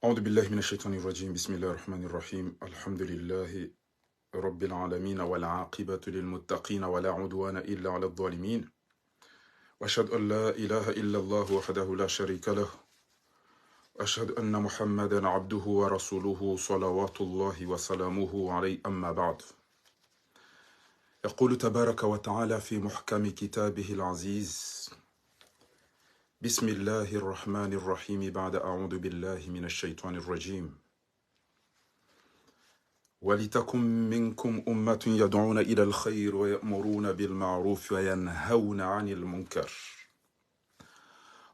أعوذ بالله من الشيطان الرجيم. بسم الله الرحمن الرحيم. الحمد لله رب العالمين والعاقبة للمتقين ولا عدوان إلا على الظالمين، وأشهد أن لا إله إلا الله وحده لا شريك له، وأشهد أن محمدا عبده ورسوله صلوات الله وسلامه عليه. أما بعد، يقول تبارك وتعالى في محكم كتابه العزيز: بسم الله الرحمن الرحيم، بعد أعوذ بالله من الشيطان الرجيم: ولتكن منكم أمة يدعون إلى الخير ويأمرون بالمعروف وينهون عن المنكر.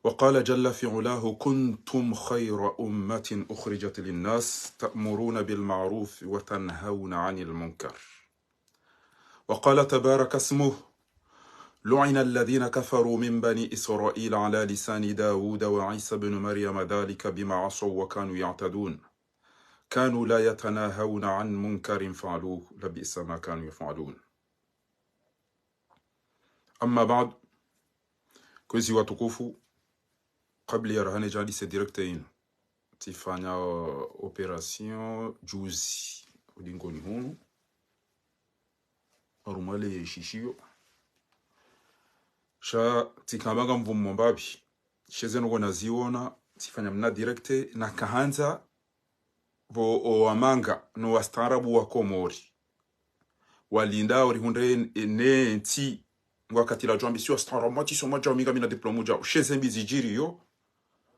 وقال جل في علاه: كنتم خير أمة أخرجت للناس تأمرون بالمعروف وتنهون عن المنكر. وقال تبارك اسمه: لعن الذين كفروا من بني إسرائيل على لسان داود وعيسى بن مريم ذلك بما عصوا وكانوا يعتدون كانوا لا يتناهون عن منكر فعلوه لبئس ما كانوا يفعلون. أما بعد، kwezi watukufu, kabla ya rahane jalise direkte inu tifanya operation juzi ulingoni hunu arumale shishio sha tikambanga mvumo mbabi sheze nuko naziona tifanya mna direkte na kahanza vo oamanga no wastarabu wa Komori walinda orihunde ne nti wakati la jambi sio staramati so maja minga mina diplomu ja sheze mbizijiri yo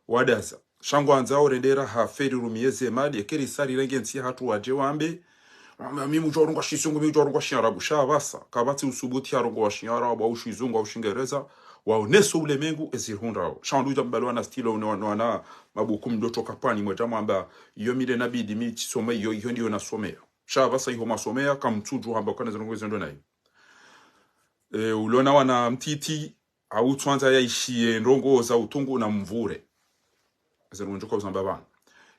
wadaza shangwanza orendera ha feri rumieze mali ekeri sari rengensi hatu waje wambe mimi mujorunga shisungu mimi mujorunga shiarabu shabasa kabati usubuti harongo wa shiarabu au shizungu au shingereza waoneso ulemengu ezirhundao shanduja mbalwa na stilo na mabukum doto kapani mwajama amba yomile nabidi mi tisome yo ndio nasomea shabasa iho masomea kamtuju hamba kana zongozo ndo nayo ulona wana mtiti au twanza yaishie ndongo za utungu na mvure ezirunjo kwa zambabana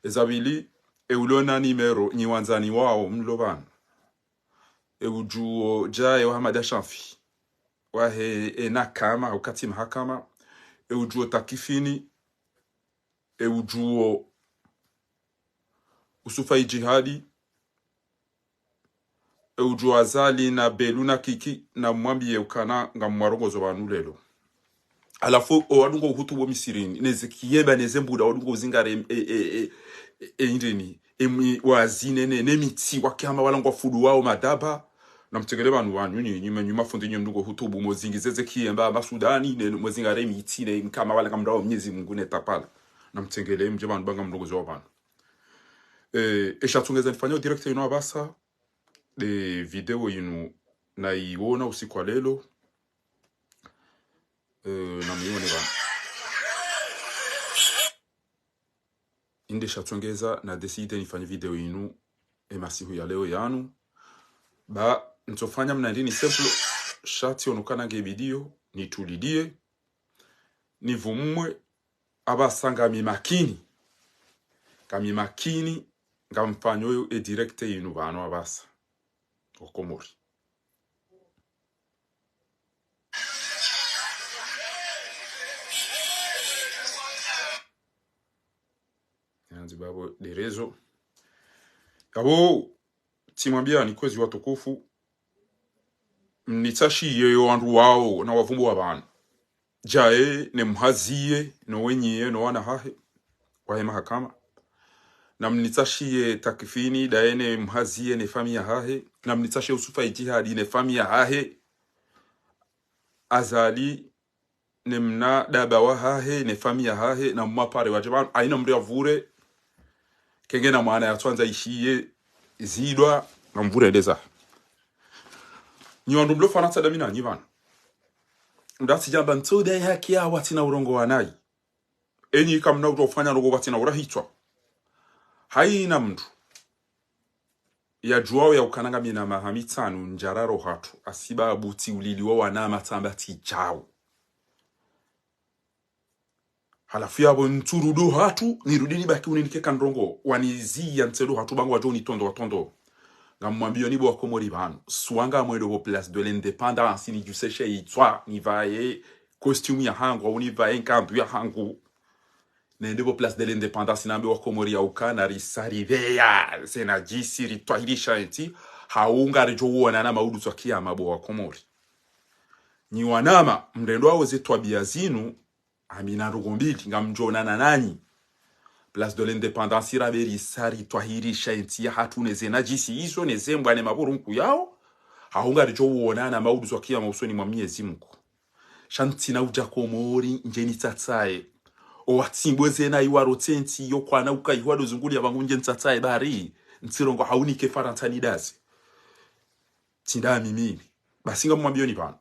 ezabili ulona nimero nyiwanzani wao mlobana ujuo jaye wa Hamada Shafi wahe enakama au kati mahakama ujuo takifini ujuo usufai jihadi ujuo azali na beluna kiki na mwambi ukana nga mwarongozo banulelo alafu wadungo hutubo misirini neze kiyeba neze mbuda wadungo zingare indini wazine nemiti wakama walangwa fudu wao madaba na mtegele banu wanyu nyuma fundi nyumdugo hutubu mozingizeze kiyemba masudani ne mozingare miti ne kama wala kamdao Mwenyezi Mungu ne tapala na mtegele mje banu banga mdogo zo banu eshatungeza nifanya direct ino abasa de video inu na iona usiku wa lelo na mione bana inde shatungeza na decide nifanye video inu masiku ya leo yanu ba ntofanya mnandini simple shati onukana nge video nitulidie nivumwe abasanga mimakini kamimakini ngamfanyo directe inu bano abasa okomori yanzi babo de rezo kabo timwambia ni kwezi watukufu mnitashi yeyo wandu wao na wavumbu wabana jae ne mhaziye no wenye no wana hahe kwa mahakama na mnitashi takifini daene mhaziye ne famia hahe na mnitashi usufa jihadi ne famia hahe azali ne mna dabawa hahe ne famia hahe na mwapare wajiban aina mria vure kengena maana ya twanza ishiye zidwa na mvure deza ni wandu mlo Faransa damina ni bana ndati jamba ntode haki ya watina urongo wanai enyi kamna utofanya rogo watina urahitwa haina mndu ya juao ya ukananga mina mahamitanu njararo hatu asiba abuti uliliwa wanama tambati chao halafu yabo nturudu hatu nirudini baki uninike kandrongo wanizi ya ntelu hatu bangu wajo nitondo watondo ngamwambio nibo wakomori banu suanga mwedo bo place de l'indépendance ni juseshe itwa ni vae costume ya hangu au ni vae nkambu ya hangu nende bo place de l'indépendance nambe wakomori ya ukana risarivea sena jisi ritwa hilisha enti haunga rejo uona na maudu twa kiyama bo wakomori ni wanama mrendo wao zetwa biazinu amina rugombili ngamjona na nani place de l'indépendance iraberi sari twahirisha enti hatu zena jisi hizo nezembwa ne maburunku yao haunga rijo uona na maudu twa kiyama usoni mwa Mwenyezi Mungu shanti na uja komori njeni tsatsae o watimbo zena iwaro tenti yo kwana ukaiwado zunguli abangunje ntsatsae bari ntsirongo haunike farantani dazi tinda mimi basinga mwambio ni bana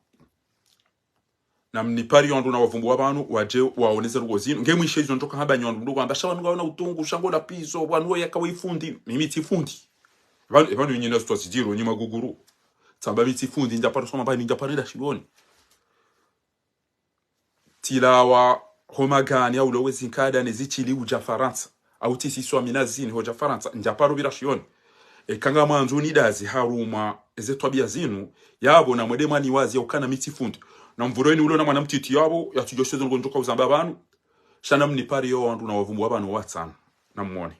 na mnipari yondo na wavumbu wabanu waje waoneze rugozino ngemwishe izo ntoka haba nyondo ndugo ambasha banu gaona utungu shango la pizo banu yakawa ifundi mimi tifundi banu nyina sto sijiro nyima guguru tsamba miti fundi ndaparo soma ba ninja parida shiboni tilawa homagani au lowezi nkada nezichili uja Faransa au tisi swa minazini hoja Faransa njaparo birashioni kanga mwanzo ni dazi haruma ezetwabia zinu yabo na mwedema ni wazi ya ukana miti fundi na mvureni ulo na mwanamtiti yabo yatujoshezo ngonjoka uzamba banu shana mnipari yo wandu na wavumbu wabanu watsana na mwone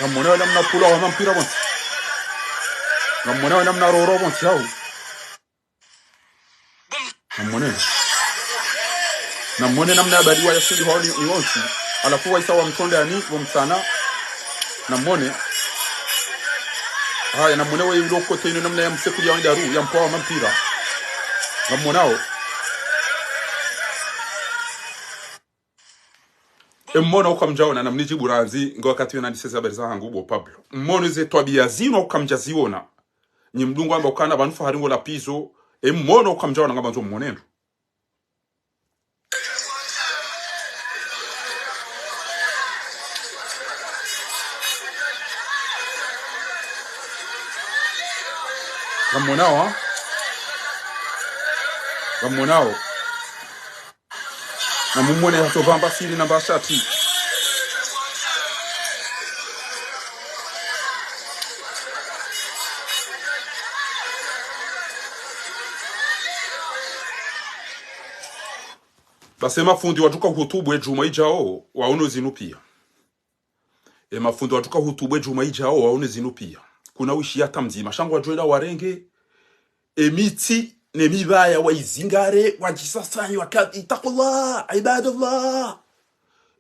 ngamone namna pula wa mampira bon ngamone namna roro bon tiao ngamone namna badiwa ya sili holi ni wonsi alafu waisa wa mtonde ani wa msana ngamone haya ngamone wa yulo kote ino namna ya mseku ya ndaru ya mpoa wa mampira ngamonao mmono ukamjaona na mniji buranzi ngo wakati na disesa berza hangu bo Pablo mmono ze twabia zino ukamjaziona ni mdungu amba ukana banufa haringo la pizo mmono ukamjaona ngamba nzo mmonendo ngamonao na mummone hatovamba siri na bashati basema fundi watuka hutubu ejuma ijao waono zinu pia mafundi watuka hutubu ejuma ijao waono zinu pia kuna wishi hata mzima shangu wajoela warenge emiti nemibaya waizingare wajisasanyi wakati itaqullah ibadallah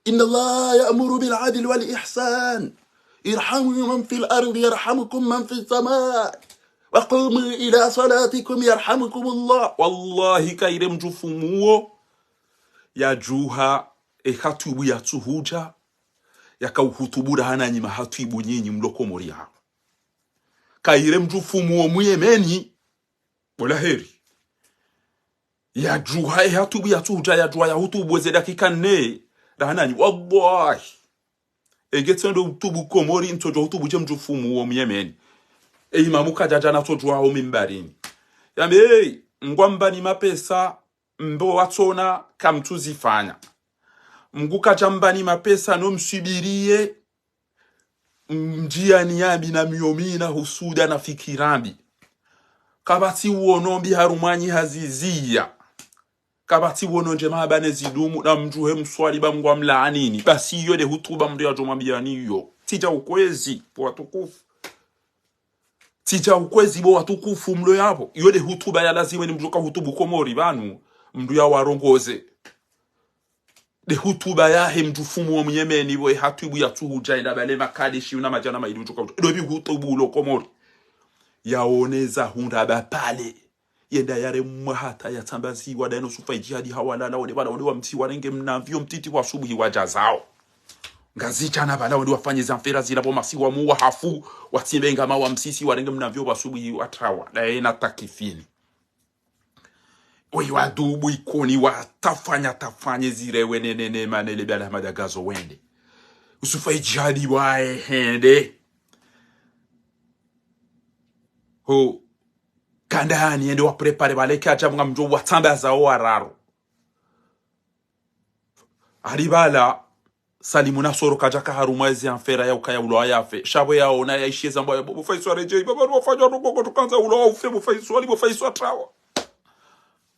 inna Allah ya'muru bil 'adli wal ihsan irhamu man fil ardi yarhamukum man fis samaa wa qumu ila salatikum yarhamukum Allah wallahi kaire mjufumuo ya juha hatubu ya tuhuja yakauhutubura hana nyima hatubu nyinyi mlokomori ha kaire mjufumuo muyemeni bola heri ya juha hatubu ya tuhuja ya juha ya hutubu ze dakika 4 rahana wallahi egetsendo hutubu komori ntojo hutubu je mjufumuo muyemeni imamu kajaja na tojwa ho mimbarini yambe ngwamba ni mapesa mbo watsona kamtuzifanya mguka jambani mapesa no msubirie mjia niyabi na miomina husuda na fikirambi kabati uonombi harumanyi hazizia kabati wono nje mahabane zidumu na mjuhe mswali ba mngwa mlaanini basi hiyo de hutuba mria jomambia niyo tija ukwezi po watukufu tija ukwezi bo watukufu mlo yapo iyo de hutuba ya lazima ni mjuka hutubu komori banu mdu ya warongoze de hutuba ya he mjufumu wa mnyemeni bo hatubu ya tuhuja ina bale makadishi una majana maidu mjuka do bi hutubu ulo komori yaoneza hunda ba pale yenda yare mwahata ya tambazi wadaeno sufa jihadi hawalala wade bala wade wa mti warenge mnavyo mtiti wa subuhi wajazao ngazicha na bala wade wafanye zamfera zila bo masi wa muwa hafu watimbe ngama wa msisi warenge mnavyo wa subuhi watrawa na takifini oyi wadubu ikoni watafanya zirewe nene manele bala madagazo wende usufa jihadi wae hende ho kandani ende wa prepare baleke acha mga mjo watambaza o araro aribala salimuna soro kajaka harumwezi anfera ya ukaya ulo yafe shabo yao na yaishie zambo ya bo faiso reje baba wafanya rogo tukanza ulo ufe bo faiso ali bo faiso trawa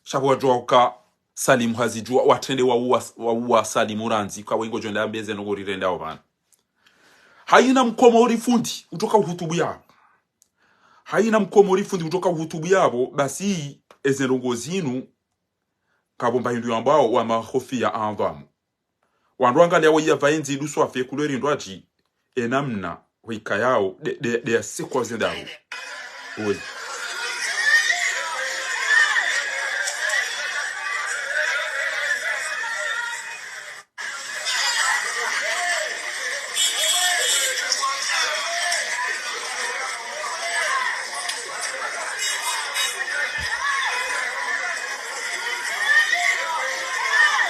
shabo wajua uka salimu hazijua watende wa salimu ranzi kwa wengo jonda ambeze no rirenda obana haina mkomori fundi utoka uhutubu yao haina mkomori fundi utoka uhutubu yabo basi ezenrongo zinu kabomba hindu ambao wa mahofi ya anvamu wanduanga leo ya vaenzi luso afi kuleri ndwaji enamna wika yao de sikwa zendaru oyi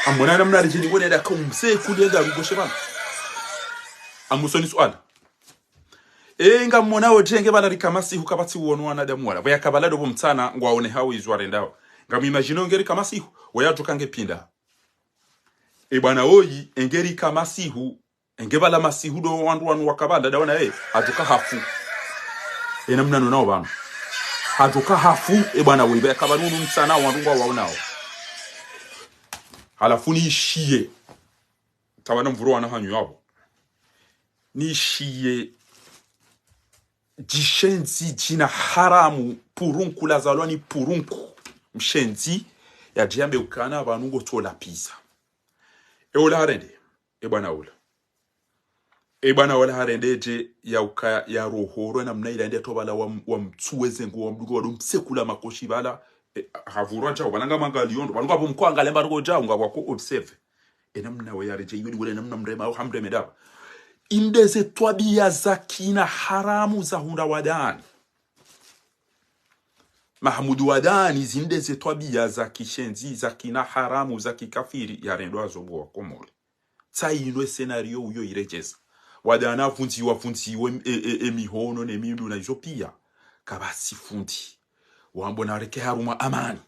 amona namna rijini wone da kumse kulenga rugoshe bana amusoni swala nga mona ojenge bana rikamasi hukabati wonwana da mwala baya kabalado bo mtana ngwaone hawo izware ndao ngam imagine ngeri kamasi wayajukange pinda bana oyi engeri kamasi hu engebala masihu do wandu wakabanda daona ajuka hafu namna nonao bana ajuka hafu bana we baya kabanunu mtana wandu waonao halafu niishie tabana mvuro wana hanyu yabo niishie jishenzi jina haramu purunku la zalwani purunku mshenzi ya jiambe ukana abantu ngo tola pisa ola harende bwana ola bwana ola harende je ya uka ya rohoro na mnaila ende tobala wa mtsuweze ngo wamdugo wadu msekula makoshi bala havurwa cha bananga mangaliondo bananga bo mkwanga lemba rugo ja ngabwa ko observe namna we yareje yudi wole namna mrema au hamre medaba indeze twabia zakina haramu za hunda wadani Mahmudu wadani zindeze twabia za kishenzi za kina haramu za kikafiri yarendo azobo wa komori tsainwe scenario uyo irejeza wadana funzi emihono ne mindu na izopia kabasi fundi wambo nareke haruma amani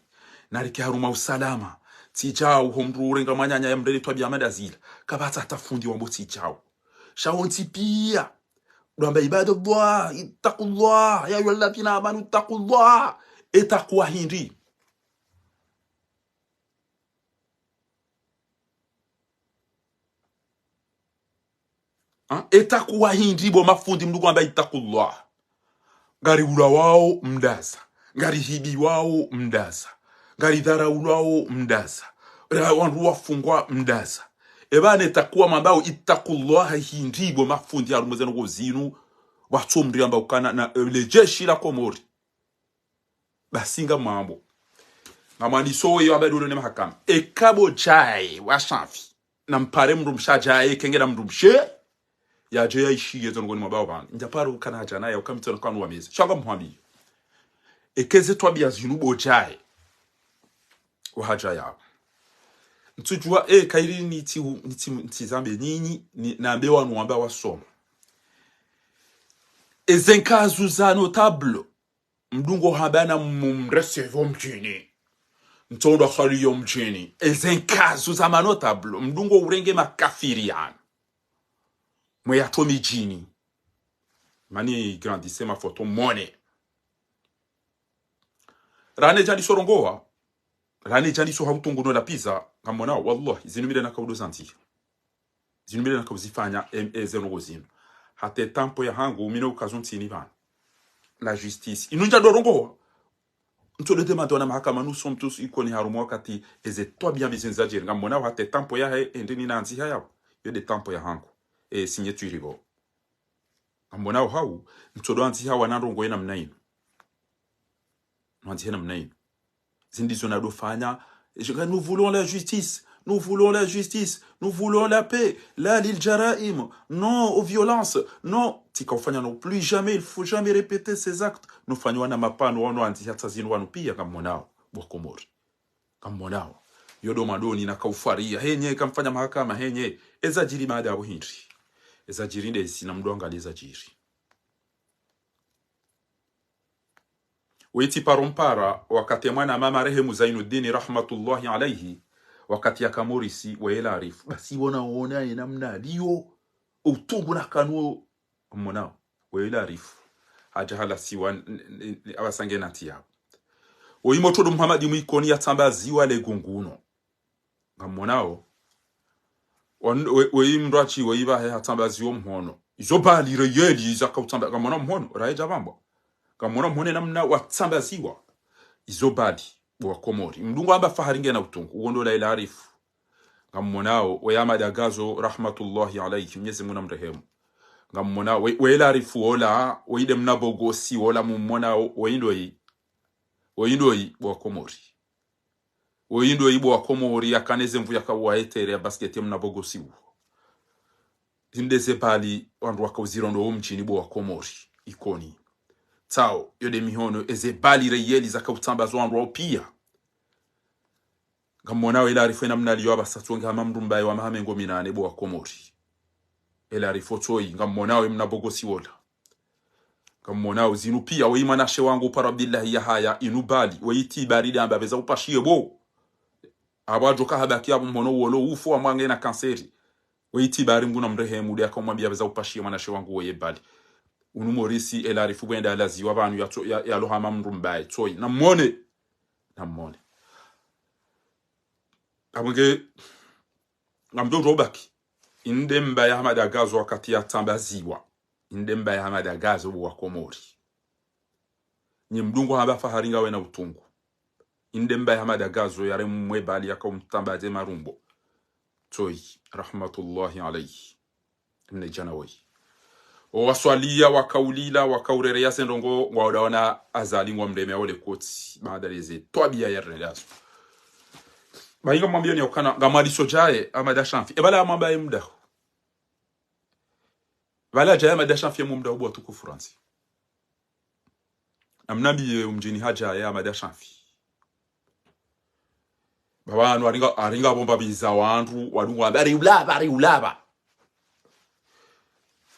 nareke haruma usalama tijao homrure ngamanyanya ya mrele twabia madazila kabata tafundi wambo tijao shawonti pia Ramba ibadallah ittaqullah ya ayyuhalladhina amanu ittaqullah etakuwa hindi etakuwa hindi bo mafundi mdugu amba ittaqullah ngari ula wao mdaza ngari hibi wao mdaza ngari dhara wao mdaza wandu wafungwa mdaza ebane takuwa mambao ittaqullah hindi bo mafundi arumezeno gozinu watsomri amba ukana na lejeshi la komori basinga mambo ngamani soyo abadulo ne mahakama ekabo chai washafi na mpare mrumshajaye kengera mrumshe yaje yaishiye zongo mabao bana njaparo kana jana ya ukamitsona kwanu wameza shanga muhambi ekeze twabia zinubo chai wahaja ya ntujua kairi niti zambe nini nambe wanu amba wasoma ezenkazu za notable mdungo habana mumresevo mjini ntondo khaliyo mjini ezenkazu za manotable mdungo urenge makafirian mwe atomi jini mani grandisse ma photo mone rane jadi sorongoa rani jani so hautungu no la pizza ngamona wallahi zinumile na kaudo zanti zinumile na kauzifanya zeno gozino hate tampo ya hangu mino ukazunti ni bana la justice inunja dorongo ntole demande na mahakama nous sommes tous ikoni harumo wakati eze to bien bizinza jeri ngamona hate tampo ya he endini nanzi haya yo de tampo ya hangu signature ribo ngamona hau ntolo anzi hawa narongo ena mnaino nanzi hena mnaino zindizo na dofanya nous voulons la justice. Nous voulons la justice, nous voulons la paix, la lil jaraim, non aux violences, non. Tikafanya non plus jamais, il faut jamais répéter ces actes. Nous faisons na mapano wano anti-hatazini wanu pia kamonao, bokomori. Kamonao. Yodo madoni na kaufaria, henye kamfanya mahakama henye, ezajiri maada abo hindri. Ezajiri nde sina mduanga ezajiri. Weti parompara, wakati mwana mama rehemu Zainuddin rahmatullahi alayhi, wakati ya kamorisi waela arifu basi wona namna liyo utungu na kanuo mmonao waela arifu haja hala siwa abasange natia oyimoto do Muhammad mwikoni yatambazi wale gunguno ngammonao oyimrachi wayiba yatambazi wo mhono izobali reyeli zakawtamba ngamona mhono raija bambo ngamona mhone namna watambaziwa izobali wa komori mdungu amba faharinge na utungu uondola ila arifu ngammonao wayama dagazo rahmatullahi alayhi Mwenyezi Mungu amrehemu ngammonao wela arifu ola oide mnabogosi ola mummonao oindoi wa komori oindoi wa komori akaneze mvu yakawa etere ya basketi mnabogosi zindeze pali wandu wakauzirondo mchini wa komori ikoni tao yode mihono eze bali reyeli zakautambazo wandu pia ngamona ila arifu namna liyo abasatwenga mamrumbaye wa mahamengo minane bo komori ila arifu toi ngamona mnabogosi wola ngamona zinu pia weimanashe wangu para billahi ya haya inubali weiti baridi ambabeza upashie bo abajoka habaki abo mhono wolo ufu amwange na kanseri weiti bari nguna mrehemu de akamwambia beza upashie manashe wangu weyebali unumorisi ila arifu bwenda laziwa banu ya lohama mrumbaye toi namone abonge ngamdo robaki indemba ya Hamadaagazo wakati ya tambaziwa indemba ya Hamadaagazo wa komori ni mdungu haba faharinga we na utungu indemba ya Hamadaagazo yare mwebali yakamtambaze marumbo toi rahmatullahi alayhi mnejanawi waswalia wakaulila wakaurerea sendongo waona azali ngomdeme ole koti baada leze twabia ya relazo bainga mwambia ni okana ngamali sojae amada shamfi ebala mwambaye muda bala jaye amada shamfi muda ubo tuku France amnabi umjini haja ya amada shamfi babanu aringa bomba biza wandu wadungwa bari ulaba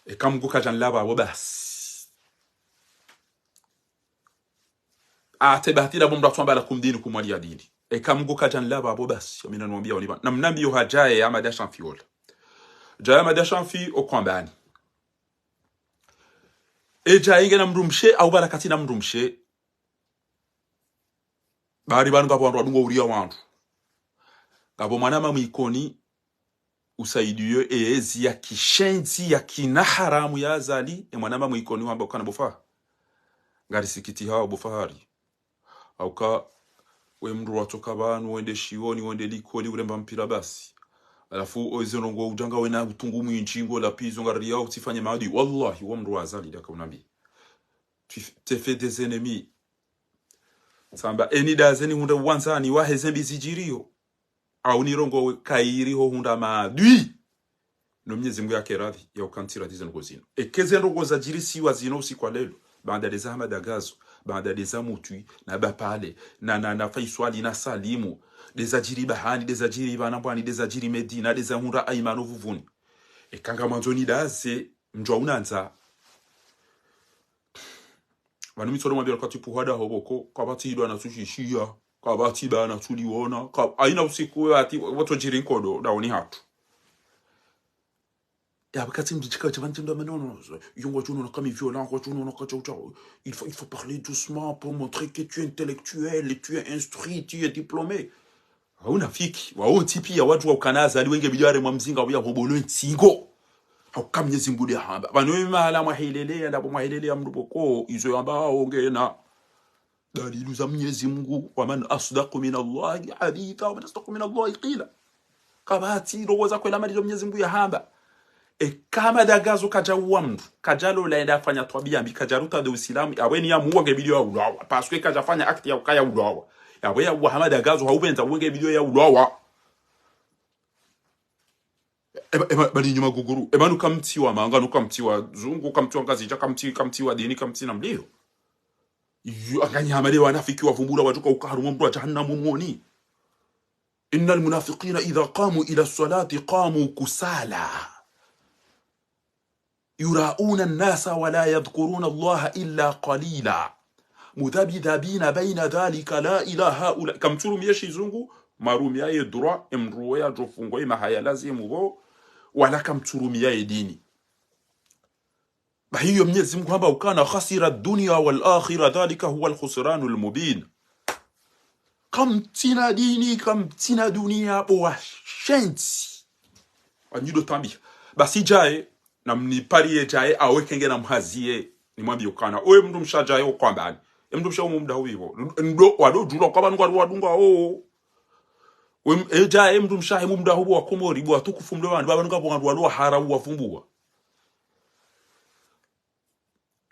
ekamguka jan laba wabas atebati la bomba twambala kumdini kumwali ya dini ekamguka jan laba bobas amina nwambia waniba namnabi yo hajaye ya amada shamfi wala jaye amada shamfi okwambani eja inge na mrumshe au barakati na mrumshe bari banu gabo wadungo uriya wandu gabo manama mwikoni usaidiyo ezi ya kishenzi ya kinaharamu ya azali mwanama mwikoni wamba ukana bofa ngari sikiti hao bofahari au ka we mru watoka banu wende shioni wende likoli uremba mpira basi alafu ozirongo ujanga wena utungu mwinjingo la pizo ngari yao tifanye maadi wallahi wa mru azali daka unabi tu te fais des ennemis samba enida zeni hunda wanzani wa hezembi zijirio au nirongo kairi ho hunda maadui no Mwenyezi Mungu yake radhi ya ukantira dizeno gozino ekeze ndogo za jirisi wazino usiku lelo baada ya Hamadaagazo baada ya mutui na bapale na faiswali na salimu dezajiri bahani dezajiri banambwani dezajiri medina dezahunda aimano vuvuni ekanga manzoni daze mjwa unanza banu mitoro mwambia kwa tipu hada hoboko kwa bati ndo anatushishia kwa bati bana tuliona kwa aina usiku ati watu jiri nkodo daoni hatu Et après, quand tu me dis, non, il faut parler doucement pour montrer que tu es intellectuel, et tu es instruit, tu es diplômé. Unafiki, tipi ya watu wa ukanaza, aliwenge bidware mwamzinga wabia mbolo nsingo. Haukamye zimbudi hamba. Banu mahala mwahilele, ndapo mwahilele mduboko, izo yamba ongena. Dalilu za Mwenyezi Mungu, waman asdaqu min Allahi haditha, waman asdaqu min Allahi qila. Kabati roza kwela mali za Mwenyezi Mungu ya hamba. Kama dagazo kajawa mdu, kajalo laenda fanya twabia mbi kajaruta de usilamu, yaweni ya muwa ngebidio ya ulawa. Paswe kajafanya akti ya ukaya ulawa. Yawe ya Muhammad dagazo haubenza wenge bidio ya ulawa. Bali nyuma guguru. Nuka mti wa manga, nuka mti wa zungu, kamti wa ngazija, kamti wa dini, kamti na mlio. Anganya hamade wanafiki wa vumbura wajuka ukaharumu mdu wa jahannamu mwoni. Inna almunafiqina idha qamu ila salati qamu kusala. يراؤون الناس ولا يذكرون الله إلا قليلا مذبذبين بين ذلك لا إله هؤلاء كم تلوم يشي زنغو marumiya ye droit emruwe ya jofungo ima haya lazimu bo wala kam turumiya ye dini bahiyo Mwenyezi Mungu hamba ukana khasira dunya wal akhirah dhalika huwa al khusran al mubin kam tina dini kam tina dunia bo shenzi wanyido tambi basi jae na mniparie jae awekenge na mhazie ni mwambi ukana oe mndu mshajae okwambani mndu msha umumda huivo ndo wado julo kwa bantu wadunga jae mndu mshahe mumda hubo wa komori bo atukufumde bantu babanuka bo wado harawu wafumbua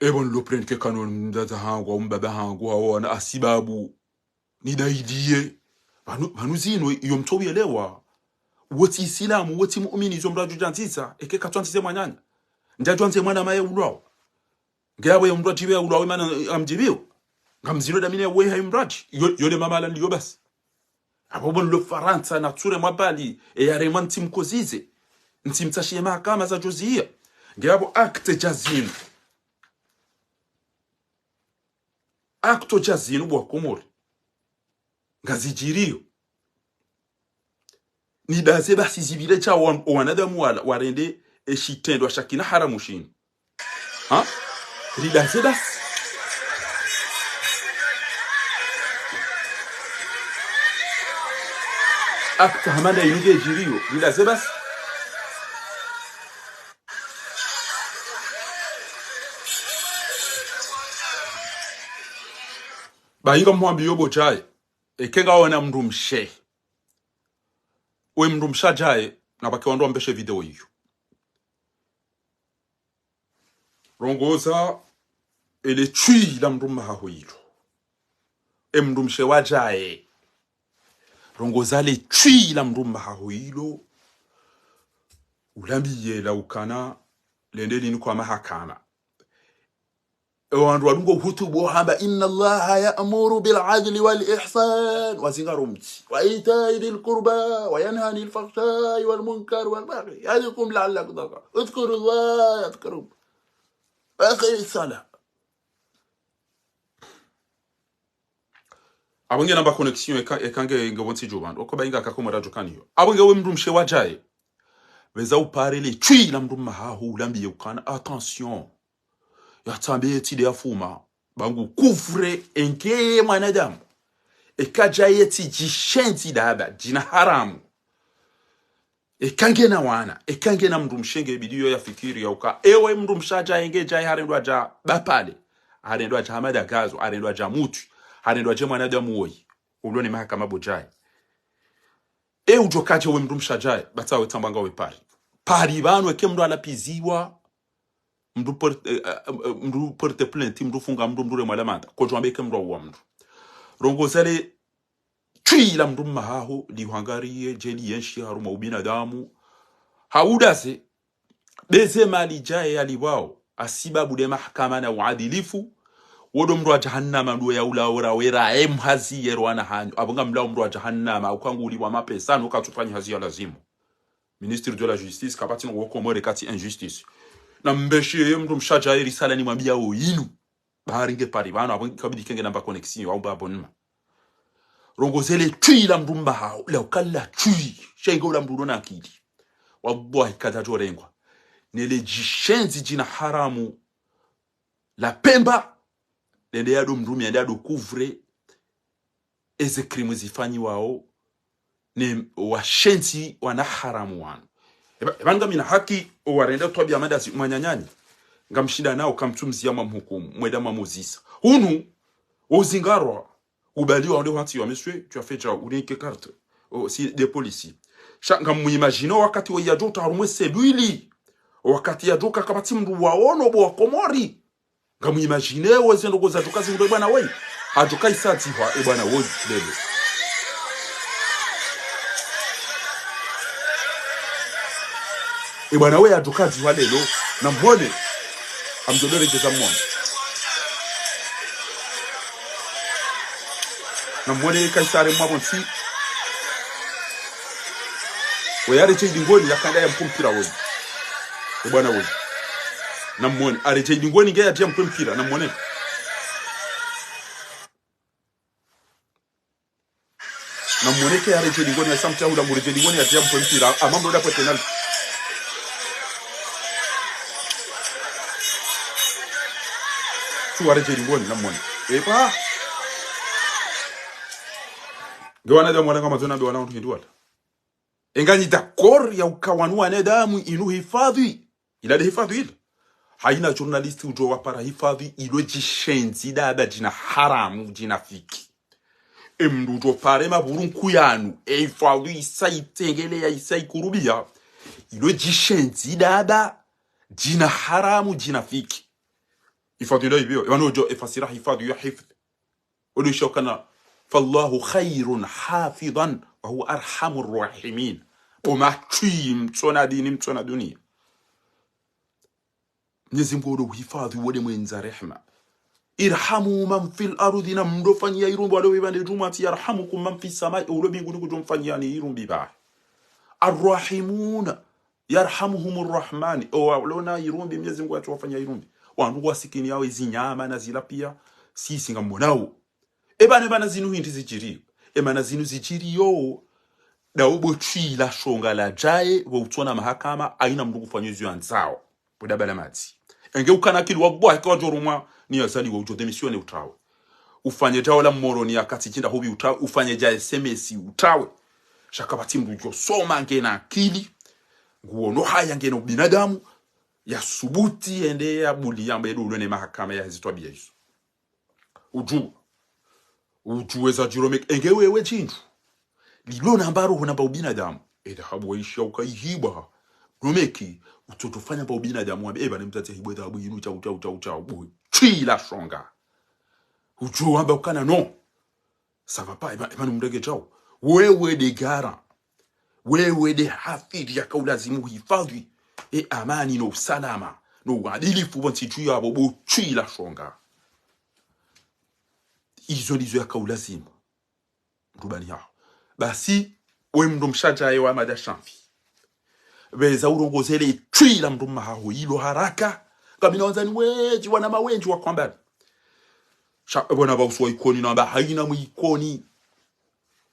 bon lo prendre que kanon mdata hangu au mbaba hangu au na asibabu ni daidie banu zino iyo mtobi elewa woti islamu woti muumini zo mraju jantisa eke katwantise mwanyanya njajwanze mwana maye ulwa ngawe mndu atibe ulwa mana amjibio ngamzilo da mine we hay mraji yole mama la ndiyo basi abo bon lo faransa na ture mwabali ya remanti mkozize ntimtashie mahakama za jozia ngabo acte jazin acto jazin bwa komori ngazijirio ni daze basi zibile cha wanadamu warende eshitendo shakina haramushini ha ni daze basi acte hamanda inuge jirio ni daze basi bainga mwambi yobo chai ekenga wana mndu mshe we mndu mshajae na bakiwando mbeshe video hiyo rongoza ele chui la mndu mahaho hilo mndu mshe wajae rongoza le chui la mndu mahaho hilo ulambiye la ukana lendeli ni kwa mahakama wandu wadungo hutubu hamba inna allaha ya'muru bil adli wal ihsan wazingarumti wa ita'i dhil qurba wa yanha 'anil fahsha'i wal munkar wal baghi yadhkum la'allakum tadhakkarun udhkuru allaha yadhkurukum wa aqimis salah abonge namba connexion ekange ngobonti jobando okoba inga kakomara jokaniyo abonge we mndu mshe wajaye beza upare le chui la mndu mahahu ulambiye ukana attention yatambe tide yafuma bangu kufre enke mwanadamu ekajaye ti jishenti daba jina haramu ekange na wana ekange na mndu mshenge bidiyo ya fikiri ya uka ewe mndu mshaja enge jai harendwa ja bapale harendwa ja hamada gazo harendwa ja mutu harendwa je mwanadamu woi uloni mahakama bojai ujokaje we mndu mshaja batawe tambanga we pari banu eke mndu alapiziwa mndu porte plainte mndu funga mndu mndu mwalamanda ko jwambe ke mndu wa mndu rongozale chui la mndu mahaho lihangarie jeli yenshi haruma ubinadamu haudase beze mali jaye aliwao asibabu de mahakama na uadilifu wodo mndu wa jahannama ndo ya ula wera hazi yerwana hanyo abunga mla mndu wa jahannama ukanguli wa mapesa no katufanya hazi ya lazimu ministre de la justice kapati no wokomore kati injustice na mbeshe mndu mshaja risala ni mwambia o inu baharinge pari bana abungi kabidi kenge namba connexion au babonma rongozele chui la mndu mbaha la ukalla chui shengo la mndu na akili wallahi kada jorengwa nele jishenzi jina haramu la Pemba nende yado mrumi yande yado couvre eze krimu zifanyi wao ne washenzi wana haramu wanu ebanga mina haki owarenda twabi amanda si manyanyani ngamshinda nao kamtumzia mamhukumu mweda mamuzisa hunu ozingarwa ubaliwa onde wanti wa monsieur tu as fait déjà unique carte si des policiers shanga muimagino wakati wa yajota harumwe selwili wakati yajoka kabati mndu waono bo komori ngamuimagine wezendo goza tukazi ndo bwana wewe ajoka isati wa bwana wewe lele bwana wewe ajoka ziwa lelo na mbone amdolere jeza mwana na mbone kaisare mwabonsi weyare chidi ngoni yakanda ya mpumpira wewe bwana wewe na mbone are chidi ngoni ngeya tia mpumpira na mbone na mbone ke are chidi ngoni ya samtia ula muri chidi ngoni ya tia mpumpira amambo da penalty tu are chidi ngoni na mbone epa gwana da mwana kama zona be wana untu ndwala enganyi d'accord ya ukawanua ne damu inu hifadhi ila de hifadhi ile haina journalist ujo wa para hifadhi ilo jishenzi dada jina haramu jina fiki emndu ujo pare maburunku yanu hifadhi isaitengele ya isaikurubia ilo jishenzi dada jina haramu jina fiki hifadhi ile ibio ebano ujo efasira hifadhi ya hifadhi ulu shokana fallahu khairun hafidhan wa huwa arhamur rahimin omatwim tsona dini mtsona dunia Mwenyezi Mungu uhifadhi wode mwenza rehema irhamu man fil ardi na mndofanyia irumbi wale wibande jumati yarhamukum man fis samai ulo binguni kujomfanyia ni irumbi ba arrahimuna yarhamuhumur rahman lona irumbi Mwenyezi Mungu atawafanyia irumbi wandu wasikini yao izinyama na zila pia sisi ngamonao bana zinu hindi zijiri mana zinu zijiri yo da ubo la shonga la jaye wa utona mahakama aina mndu kufanyizwa yanzao boda bala mati enge ukana kili wabwa kwa jorumwa ni yazali wa ujo demisione utawe ufanye jawo la moroni yakati chinda hobi utawe ufanye ja SMS utawe shakabati mndu soma ngena akili nguono haya ngena binadamu ya subuti ende ya buli yambe dulu ne mahakama ya hizitwa bia hizo ujuweza jirome enge wewe chindu lilo nambaro huna ba ubinadamu habu waisha ukaihiba rumeki utotofanya ba ubinadamu eba nemtate hibwe dabu yinu cha boy chila shonga ujuwa amba ukana no ça va pas eba numrege chao wewe de gara wewe de hafidhi ya kaulazimu hifadhi amani no salama no uadilifu wanti juu ya bobo chila shonga izo lizo ya kaulazimu rubani yao basi we mndu mshajaye wa madashamfi beza urongozele twila mndu mahaho ilo haraka kabina wanzani weji wana mawenji wa kwamba bona ba uswa ikoni namba haina mu ikoni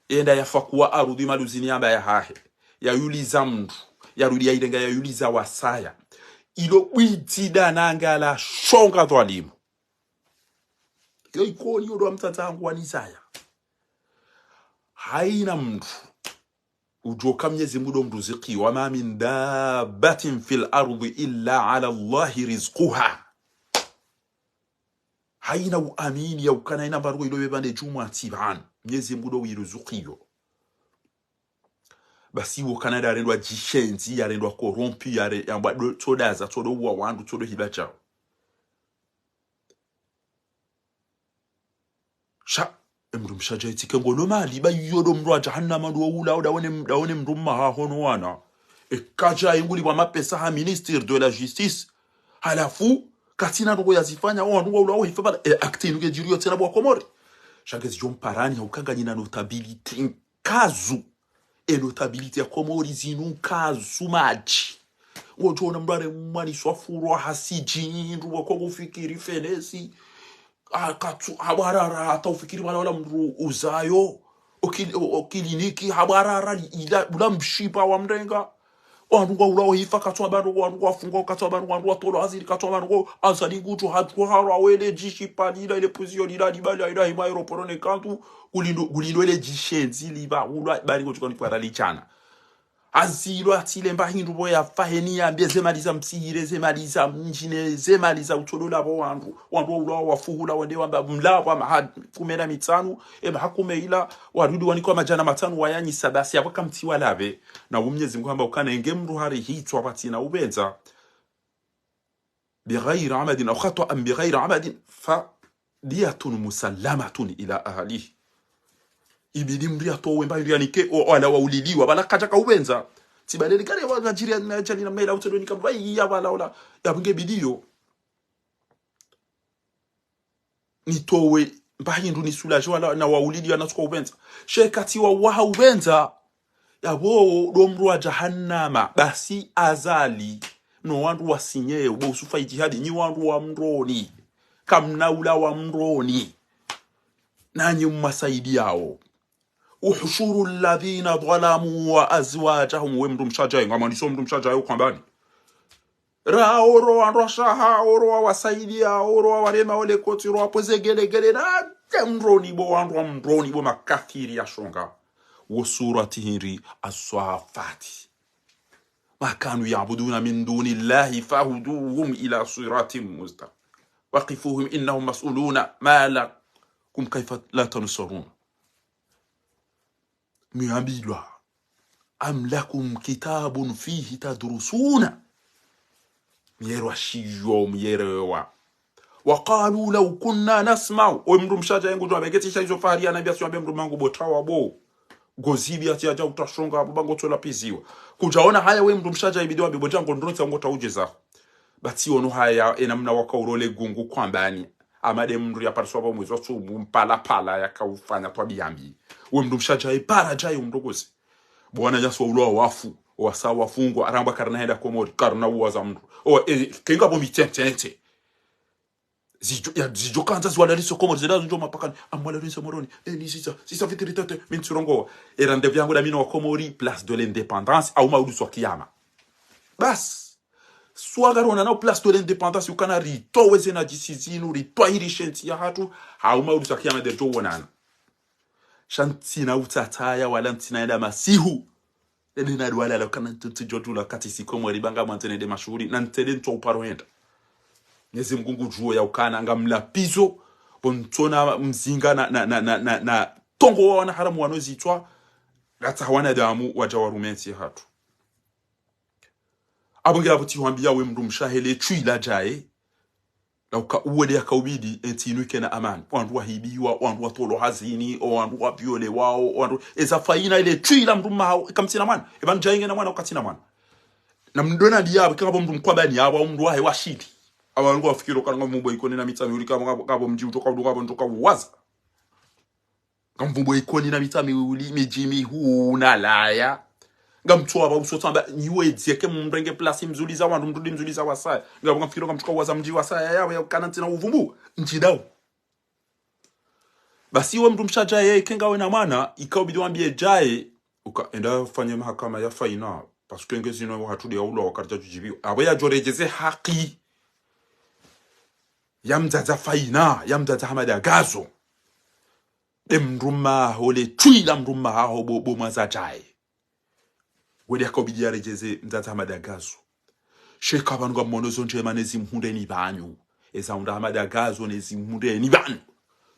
enda yafakuwa arudhi maluzini amba ya hahe ya yuliza mndu ya rudi ya idenga ya yuliza wasaya ilo witida nangala shonga dhalimu yo ikoni yodo mtatangu wanisaya haina mndu ujoka Mwenyezi Mungu mndu ziki wa ma min dabbatin fil ardi illa ala Allahi rizquha haina uamini ya ukana ina baru ilo bebande juma tiban Mwenyezi Mungu wiruzukiyo basi wo Canada arendwa jishenzi arendwa corrompu yamba todaza todo wa wandu todo hibacha sha mndu mshaja itike ngono mali ba yodo mndu jahannama ndo ula daone mndu mahahono wana kaja inguli wa mapesa ha ministre de la justice halafu katina ndo yazifanya wandu ula hifaba acte nuge jiru tena bwa komori shagezi jomparani ukanga nyina notability kazu notability ya komori zinu kazu maji ngojona mndare mwani swafurwa hasiji ndo kwa kufikiri fenesi akatu habarara hata ufikiri wala mru uzayo okiliniki habarara ila mshipa wa mrenga wandu wa ulawo hifa katwa bandu wandu wafunga katwa bandu wandu watolo azili katwa bandu azali ngutu hatu haro wele jishi palila ile position ila libala ila himairo porone kantu gulindo ile jishenzi liba ulwa bali ngotukoni kwa ralichana azilo atile mba hindu boya faheni ambie zemaliza msihire zemaliza mjine zemaliza utolola bo wandu ulawo wafuhula wende wamba mlawa mahad kumena mitanu hakume ila warudi waniko majana matanu wayanyi sabasi abaka mtiwa labe na umnyezi Mungu amba ukana engemru hari hitwa batina ubenza بغير عمد أو خطأ بغير عمد فدية مسلمة إلى أهله ibidi mria to wemba yanike wala wauliliwa bala kataka ubenza tibadeli kale wa Nigeria na chali na mela utodoni kama ya wala wala ya bunge bidio ni towe mbahindu ni sulaje wala na wauliliwa na tukwa ubenza shekati wa ubenza yabo domru wa jahannama basi azali no wandu wasinye bo usufa jihadi ni wandu wa mroni kamnaula wa mroni nanyi mmasaidi yao uhushuru alladhina dhalamu wa azwajahum wemru mshajaye ngama niso mru mshajaye kwambani raoro androshaha oro wasaidia oro warema ole kotiro apozegelegele na temroni bo wandu wa mroni bo makafiri ya shonga وسورته الصافات ما كانوا يعبدون من دون الله فهدوهم إلى صراط مستقيم وقفوهم إنهم مسؤولون ما لكم كيف لا تنصرون ميامبيلوا أم لكم كتاب فيه تدرسون ميروا شيو ميروا وقالوا لو كنا نسمع ومرم شاجا ينقضوا بيجي شايزو فاريا نبي أسمع بمرم مانغو بوتراوا بو gozibi ati aja utashonga abubango tola piziwa kujaona haya we mndu mshaja ibidiwa bibojango ndronza ngota ujeza bati ono haya enamna wakaurole gungu kwambani amade mndu ya parswa mwezi wa tsumu mpala pala yakaufanya twa biyambi we mndu mshaja ipara jayo mndogozi bwana jaswa ulo wafu wasa wafungwa aramba karna henda komori karna uwaza mndu kenga bo mitentente zijo kanza zwala liso komori zeda njo mapakani amwala liso moroni ni sisa fitiritate minturongo erande vyango da mino wa komori place de l'indépendance au maudu so kiyama bas swagarona na place de l'indépendance ukana rito wezena jisizinu rito irishenti ya hatu au maudu so kiyama derjo wonana shantina utataya wala ntina enda masihu edina wala la kana tujodu la katisi komori banga mantene de mashuri na ntele nto uparoenda Nyezi mgungu juo ya ukana anga mlapizo bontona mzinga na tongo wana haramu wanozitwa gata wana damu wajawarumenti hatu abunge abuti huambia we mndu mshahele chui la jae na uwede akaubidi entinuke na amani wandu wahibiwa wandu watolo hazini o wandu wabiole wao wandu eza faina ile chui la mndu mao kamtina mwana eban jainge na mwana ukatina mwana na mndona diabu kama mndu mkwabani aba mndu wahe washidi abantu bafikira ukanga mumbo ikoni na mitami uri kabo mji utoka udoka bontoka waza ngamvumbo ikoni na mitami uli mejimi huna laya ngamtwa ba usotamba niwe dzieke mumbrenge place mzuliza wandu mdudi mzuliza wasaya ngamfikira ngamtuka waza mji wasaya yawe yakananti na uvumbu njidao basi we mndu mshaja yeye kenga we na mwana ikabidi wambie jae ukaenda fanya mahakama ya faina parce que ngezino hatudi ya ulo wakarja jujibiwa abaya jorejeze haki yamzaza faina yamzaza hamada gazo mruma hole twila mruma haho bo mazajae wede akobidi yarejeze mzaza hamada gazo sheka abantu gamonozo nje manezi mhunde ni banyu eza unda hamada gazo nezi mhunde ni banyu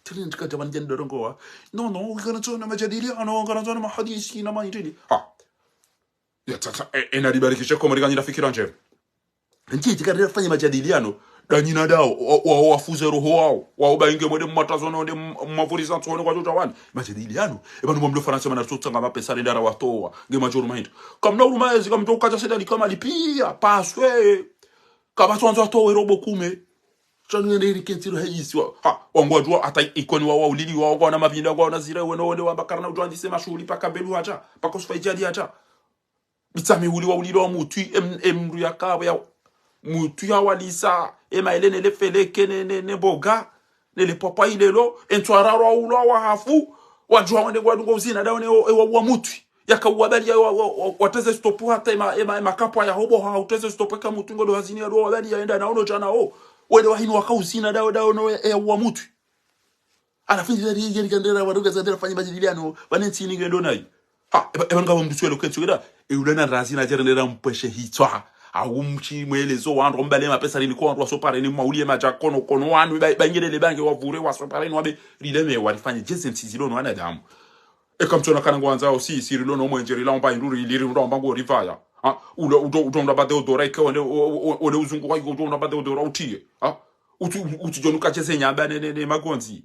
tini ndikata banjenda ndongoa no kana tsona majadili kana tsona mahadisi na maitini ya tata enalibarikisha kwa marigani nafikira nje nje tikadira fanya majadiliano danyina dao wafuze roho wao wao bainge mwede mmatazono ndi mavuriza tsone kwa tota wani majadiliano ebanu bomlo faransa mana tsotanga mapesa ndara watoa ngemajoro mahinda kamna urumaezi kamtoka cha sedali kama lipia paswe kama twanzo atowe robo kume chanende rikentiro hayiswa wangwajwa ata ikoni wao ulili wao kwa na mavinda kwa na zire weno wale wabakarana ujandi sema shughuli paka belu hacha paka usfaijali hacha bitami uli wa ulili wa mutu emru ya kawe ya mutu ya walisa emailene le feleke ne boga ne le papa ilelo entwara ro ulo wa hafu wajwa wende kwa dungo uzina daone wa mutu yakawabali wateze stopu hata makapwa ya hobo hauteze stopu kama mutungo do hazini ya do wabali yaenda naono jana wale wahini wakauzina dao no wa mutu anafinzi yari kandera waruga zadera fanya majadiliano wanensi ni ngendo nayi ngabo mduswelo kwetsu keda ulana razina jerendera mpeshe hitwa awumchi mwelezo wandro mbale mapesa ni ko andro sopare ni maulie maja kono wanu bangele bange wavure wasopare ni wabe rileme walifanya jeze nsizilo no wanadamu ekamtsona kana ngwanza osi sirilo no mwenjeri la omba induri iliri ndo mbango rivaya utonda bade odora ke ole uzungu kwa utonda bade odora utie uti jonuka chese nyamba ne magonzi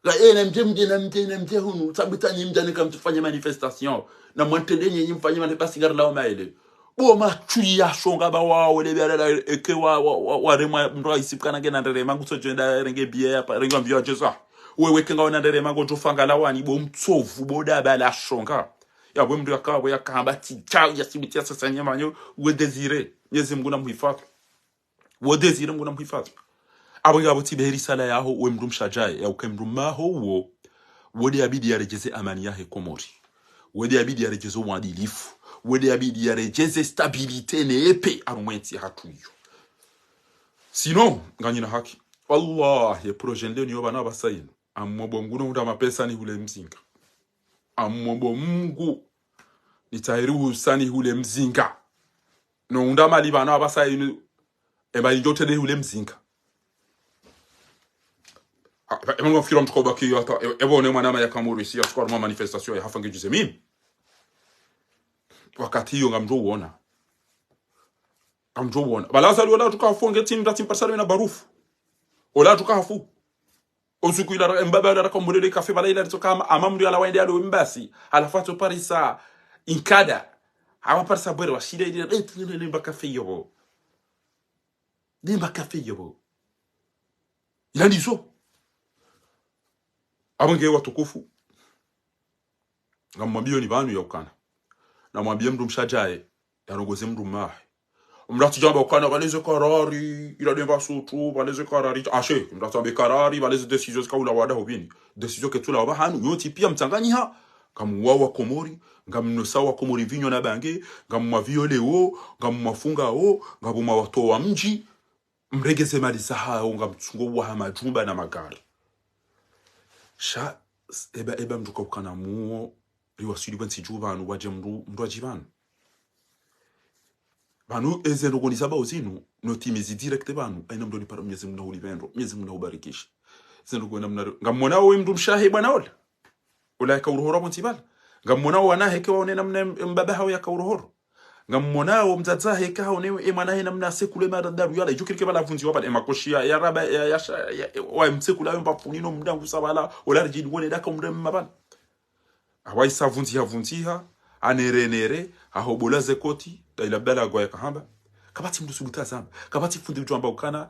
la mje hunu sabutani mjane kamtufanya manifestation na mwantende nyenye mfanye manifestation la omaele bo machui ya shonga ba wa le bela eke wa remwa ndo isipkana ngena ndere mangu so jenda renge biya pa renga biya jesa wewe kenga ona ndere mangu jofanga la wani bo mtsovu boda ba la shonga ya bo mndu yakabo yakamba ticha ya sibitia sasa nyamanyo we desire nyezi mnguna mhifadhi we desire mnguna mhifadhi abanga butiberi sala yaho we mndu mshajaye ya ukemndu maho wo wodi abidi yarejeze amani yahe Komori wodi abidi yarejeze uadilifu wodi abidi yarejeze stabilite ne epe arumwenti hatuyo sino nganyina haki wallahi projet leo niyo bana basayino ammobo nguno unda mapesa ni hule mzinga ammobo Mungu nitairu usani hule mzinga no unda mali bana basayino eba njote de hule mzinga emango firo mtkoba ki ata ebone mwana ya Kamuru isi askor ma manifestation ya hafange juzemini wakati hiyo ngamjouona balaza wala tukafunge timu parsali na barufu ola tukafu osuku ila mbaba la kombolele kafe bala ila tukama amamri ala waende alo mbasi alafato parisa inkada hawa parsa bwere wa shida ila limba kafe yobo ila ndizo abange watukufu ngamwambia ni banu ya ukana na mwambie mndu mshajaye yarongoze mndu mahe mrati jamba ukana baleze karari ila demba sutu baleze karari ashe mrati ambe karari baleze decisions kaula wada hobini decision ketula waba hanu yoti pia mtanganyiha kamuwawa Komori ngamnosawa Komori vinyo na bange ngamwa violeo ngamwafunga ngamwa watu wa mji mregeze mali saha ngamtsungo wa majumba na magari sha eba mndu ukana muo riwasuli bansi jubanu waje mndu ajibanu banu ezendo konisa ba uzinu notimizi direct banu aina mndoni para Mwenyezi Mungu ulivendo Mwenyezi Mungu ubarikishe zendo kwenda mna ngamona wewe mndu mshahi bwana ola kauruhora montibala ngamona wana heke waone namna mbaba hao ya kauruhora ngamona wo mzaza heke hao ne mwana he namna sekule mara daru yala jukirike bala vunzi wapa makoshia ya raba ya wa msekula mba funino mndangu sabala ola rjidi wone daka mndem mabana awai savunziha anerenere ahobolaze koti ila bala goya kahamba kabati mndu subuta zamba kabati fundi ujamba ukana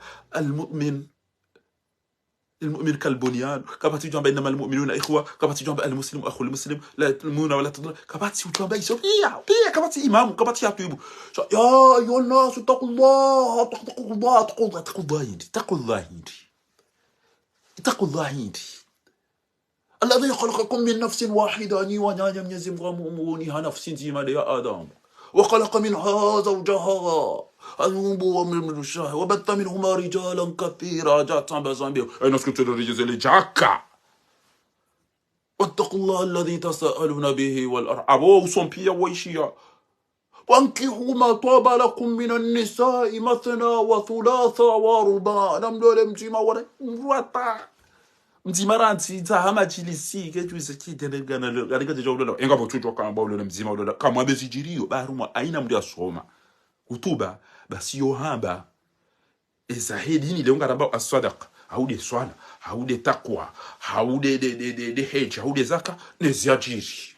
المؤمن كالبنيان kabati ujamba inama almu'minuna ikhwa kabati ujamba almuslimu akhu almuslim la yatmuna wala tadla kabati ujamba iso pia kabati imamu kabati yatubu ya nas taqullah الذي خلقكم من نفس واحدة أني ونايا ميزم غمومونها نفس زيما يا آدم وخلق منها زوجها النبو من الشاه وبث منهما رجالا كثيرا جاءت بزنبه أي ناس كنت الرجال جاكا واتقوا الله الذي تساءلون به والأرحام وصم بيا ويشيا وانكحوا ما طاب لكم من النساء مثنى وثلاث ورباع لم دولم جيما ورطا mzimara ntiza hama chilisi ketu isekite ngana galika jawulo enga botuto kamba ulo mzima ulo kama bezijiriyo baruma aina mndu asoma kutuba basi yo hamba ezahidi ni leo ngaramba as-sadaqa haude swala haude taqwa haude de hajj haude zaka neziajiri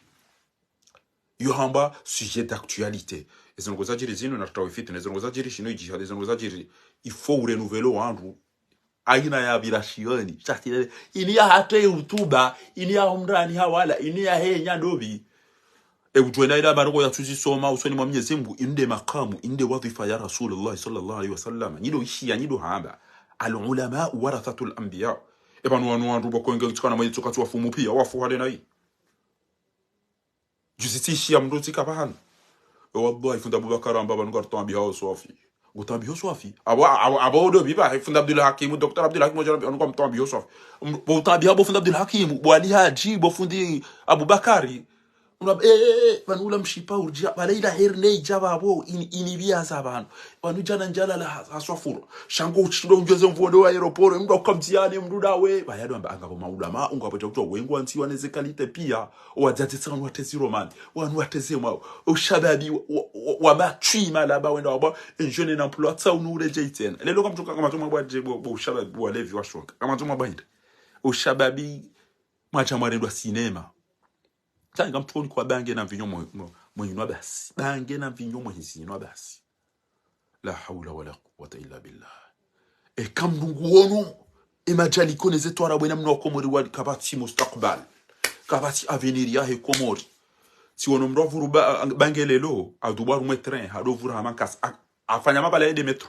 yo hamba sujet d'actualité ezongozajiri zino na tawfiti nezongozajiri shino jihad ezongozajiri il faut renouveler wandu aina ya birashioni chati inia hate utuba inia umrani hawala inia henya ndobi ujwena ila baroko ya tuzisoma usoni mwa Mwenyezi Mungu inde makamu inde wadhifa ya Rasulullah sallallahu alaihi wasallam nido ishi ya nido hamba al ulama warathatul anbiya ebanu wanu bako ngekana mwe tukatu wafumu pia wafu hale nai jusitishi ya mruti kapahana wallahi funda Abubakar ambaba ngarto ambiha Sofi gutambiho Sofi abo do biba funda Abdul Hakim Dr. Abdul Hakim jara on kom tambiho Sofi bo tambiha bo funda Abdul Hakim bo Ali Haji bo fundi Abubakari unab vanula mshipa urjia balaila herne jababo inibia zabano banu jana njala la haswafuro shango uchiro ngeze mvondo wa aeroport mdo kamtiani mduda we bayado anga maulama ungapocha kutwa wengu anti waneze kalite pia wajati sana watezi romani wanu watezi mwa ushababi wa matri malaba wenda waba jeune n'emploi tsa unure jeiten lelo kama tuka kama tumwa bwaje bo ushababi wa levi wa shonka kama tumwa bwainde ushababi mwacha mwarendwa sinema tanga mtoni kwa bange na vinyo mwenye basi bange na vinyo mwenye basi la hawla wala quwwata illa billah kam ndungu wono majali koneze to arabwe namno komori wali kabati mustaqbal kabati avenir ya he komori si wono mrovuru bange lelo adubaru mwe train hadovura hamankas afanya mabala de metro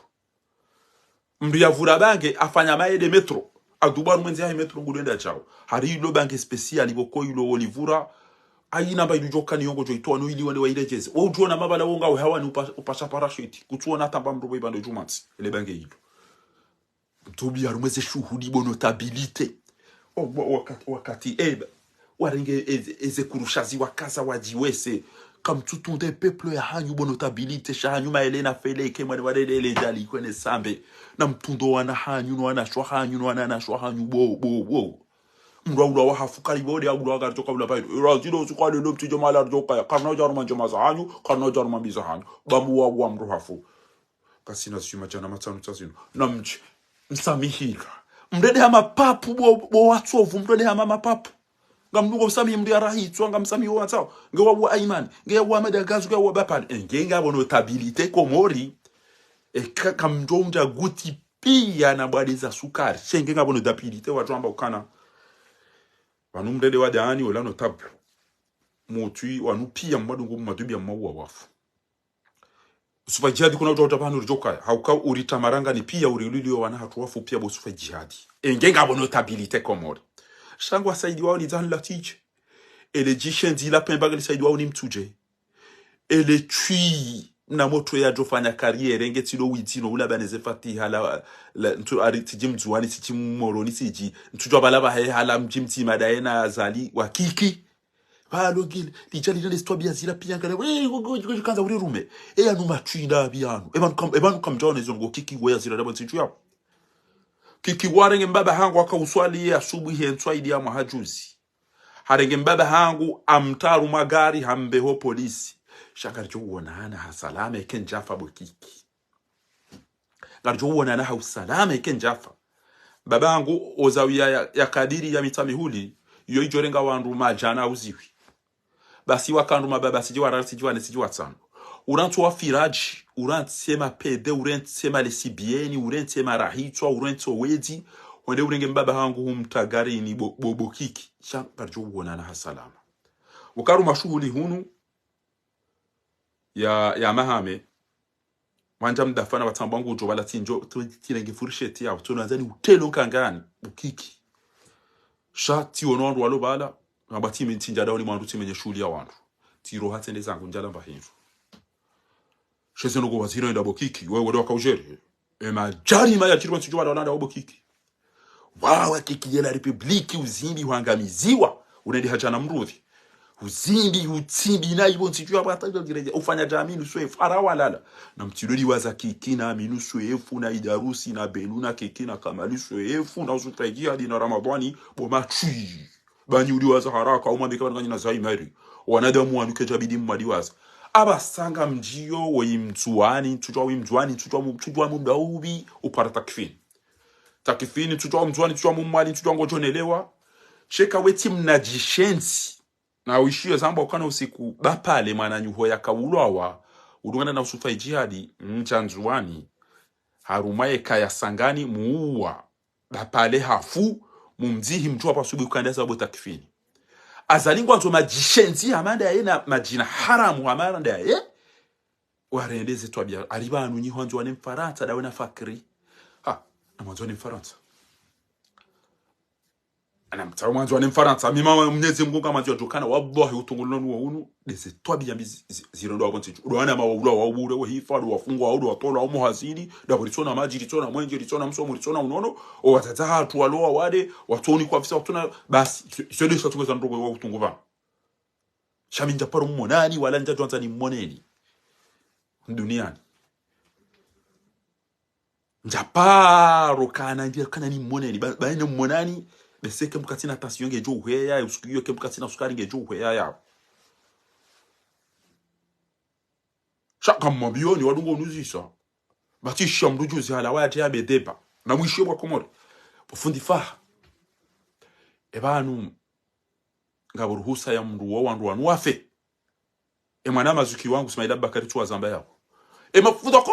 mndu yavura bange afanya maye de metro adubaru mwenzi ya metro ngulenda chao hari lo bange special iboko ilo olivura aina ba ilujoka ni yongo joitwa no ili wale wailejeze wo ujuona mabala wonga hawani upasha parachute kutuona tamba mrobo ibando jumansi ele bange hilo mtubi arumeze shuhudi bo notabilite wakati warenge eze kurushazi wakaza wajiwese comme tout un des peuples ya hanyu bo notabilite shahanyu maelena feleke mwana walele jali kwene sambe na mtundo wana hanyu no wana shwa hanyu no wana shwa hanyu bo mrawura wa hafukari bode agura ga to kabla bayro razilo su kwale lobti jomala joka karno jarman joma zahanyu karno jarman bizahanyu bamu wa mru hafu kasina sima jana matanu tsazino namchi msamihika mdede hama papu bo watsovu mdede hama mapapu ngamnugo msami mdi arahitswa ngamsami watsaw ngewa aiman ngewa madagazu ngewa bapal ngenga bono stabilité komori kamjonja guti pia na bwadiza sukari ngenga bono stabilité watwamba ukana wanu mdede wadani wala notable motui wanu pia mwadungu madubi ya mawa wafu usufa jihadi kuna uta utapanu ujoka hauka uritamaranga ni pia urililio wana hatu wafu pia bosufa jihadi ngenga bono stabilité komori shangwa saidi wao ni zan latije ele jishendi la pemba gali saidi wao ni mtuje ele tui na moto ya jofanya kariere ngetilo witino ula baneze fatiha la ntu ariti mzuani siti moroni siji ntujwa balaba he hala mjimti madaena zali wakiki balogil lijali na l'histoire bien zila pia ngale we kanza uri rume anu matwinda bianu ebanu kam jone zongo kiki we zila dabo ntiju ya kiki warenge mbaba hangu akauswali asubuhi ntwaidi ya mahajuzi harenge mbaba hangu amtaru magari hambeho polisi shakarjo wonana hasalame ken jafa bokiki garjo wonana hausalame ken jafa babangu ozawia ya kadiri ya mitamihuli yo ijorenga wandu majana uziwi basi wakandu mababa siji wararati jiwane siji watsano urantu wa firaji urantsema pede urantsema lesibieni urantsema rahitwa urantso wedi wende urenge mbaba hangu humtagari ni bobokiki shakarjo wonana hasalama ukaru mashughuli hunu ya mahame wanja mdafana watambangu ujo wala tinjo tirenge fursheti ya tunanzani utelo nkangani ukiki shati onondo walo bala ngabati mintinja daoni mwandu timenye shuli ya wandu tiro hatende zangu njala mbahinju sheze nugo waziro enda bokiki wewe ndo kaujeri majari maya chirwa tijwa wala bokiki wawa kiki ya la republiki uzimbi huangamiziwa unendi hajana mrudhi uzindi utsimbi na ibo ntijwa batajo direje ufanya jamii nuswefu arawalala na mtidodi waza kiki na minuswefu na idarusi na beluna kiki na kamali swefu na usutagia dina ramadhani boma chui bani uli waza haraka umambe kama na zaimari wanadamu wanuke jabidi mmadi waza abasanga mjio wimtuani tujwa wimjuani tujwa mudaubi upara takfini tujwa mjuani tujwa mmali tujwa ngojonelewa cheka weti mnajishensi na uishio zamba ukana usiku bapale mwana nyuho ya kawulawa udungana na usufa jihadi mchanzuani harumaye kaya sangani muua bapale hafu mumzihi mtu hapa subi ukandeza wabo takfini azalingwa nzo majishenzi amanda ya na majina haramu amanda ya warendeze twabia alibanu nyiho nzo wane mfaransa dawe na fakri na mwanzo ni mfaransa anamtsawa mwanzo wa mfaransa mima mnyezi Mungu kama ndio tukana wallahi utungulano wa unu dese twabi yambi zirondo abonse udwana ma wula wa ubure wa hifadu wafungwa wa watola wa muhazini da bulisona maji litona mwenje litona msomo litona unono o watata hatu waloa wade watoni kwa afisa watona basi sio sio tungeza ndogo wa utunguva shaminja paro mmonani wala njatu anza ni mmoneni duniani njaparo kana ndia kana ni mmoneni ba ni mmonani beseke mkatina tension ngejo uhweya usikiyo ke mkatina sukari ngejo uhweya ya shaka mbioni wadungo nuzisa bati shamruju zihala wati ya bedepa na mwisho wa komori bufundi fa ebanu ngaburuhusa ya mndu wa wandu wanu wafe mwana mazuki wangu Smaila Bakari tu azamba yao mafuda ko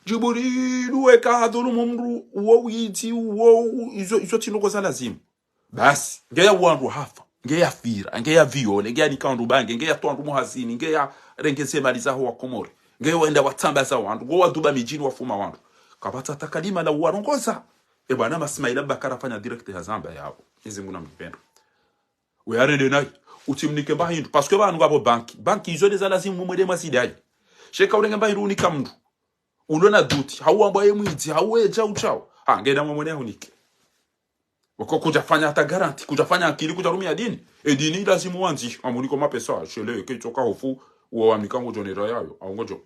jiburi weka hadhuru mumru uwo witi uwo izo tinoko za lazimu basi ngeya wandu hafa ngeya fira ngeya viole ngeya nikandu bange ngeya twandu muhazini ngeya rengeze mali zaho wa komori ngeya wenda watamba za wandu go waduba mijini wafuma wandu kabata takalima la warongoza bwana Masmaila Bakari afanya direct ya zamba yao hizi nguna mpendo we arende nayi utimnike mbahindu parce que banu ngabo banki izo des alazimu mwede masidai sheka urenge mbahindu unika mndu ulona duti hauamba yemwiti haueja uchao ngenda mwene hunike wako kujafanya hata garanti kujafanya akili kujarumia dini dini lazimu wanzi amuniko mapesa shele kechoka hofu wa mikango jonera yayo aungojo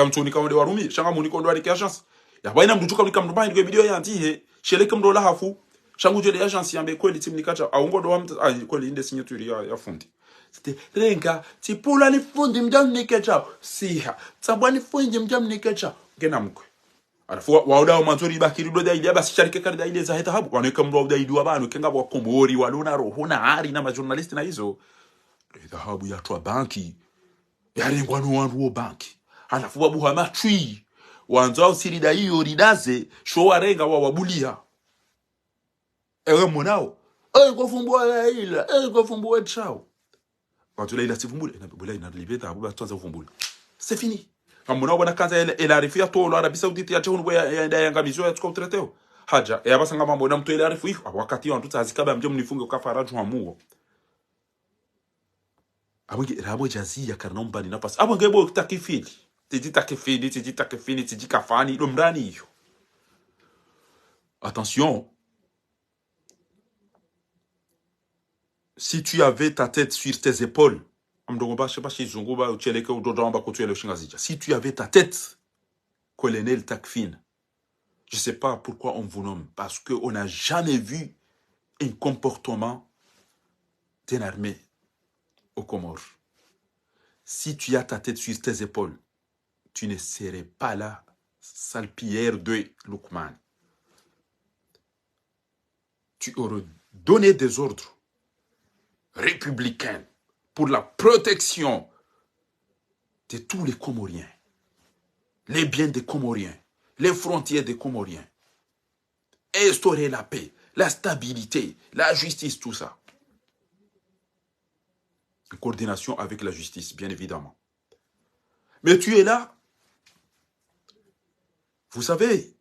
mtuni kama de warumi shanga muniko ndo alike agence ya baina mdutuka mnika mdu bahindu video yanti he shele ke mdola hafu shangu jole agence yambe kweli timnikacha aungodo wa kweli inde signature ya fundi c'était renga tipula ni fundi mjamnike chao siha tsabwani fundi mjamnike chao gena mkwe alafu wauda manzuri bakiri do daidi basi sharike kali daidi za heta habu waneka mro daidi wa banu kenga wa komori walona roho na ari na majournalist na hizo dhahabu ya twa banki yarengwa no wandu wo banki alafu wabuha chui wanzo usirida hiyo ridaze sho warenga wa wabulia ewe monao kofumbua ila kofumbua chao quand tu l'as il a sifumbule na bula ina libeta abuba tuanza kufumbula c'est fini kama unaona kanza ile arifia to la Arabia Saudite ya chunu ya yangamizo ya tukotreteo haja ya basanga mambo na mtu ile arifu hiyo wakati wantu tazikaba mje mnifunge ukafaraju hamuo abonge rabo jazi ya karnomba ni nafasi abonge bo takifili tiji takifini tiji kafani lo mrani hiyo attention. Si tu avais ta tête sur tes épaules, si tu avais ta tête, colonel Takfin, je ne sais pas pourquoi on vous nomme, parce qu'on n'a jamais vu un comportement d'une armée aux Comores. Si tu as ta tête sur tes épaules, tu ne serais pas là, salpillère de Lukman. Tu aurais donné des ordres républicain pour la protection de tous les Comoriens, les biens des Comoriens, les frontières des Comoriens, instaurer la paix, la stabilité, la justice, tout ça. En coordination avec la justice, bien évidemment. Mais tu es là. Vous savez,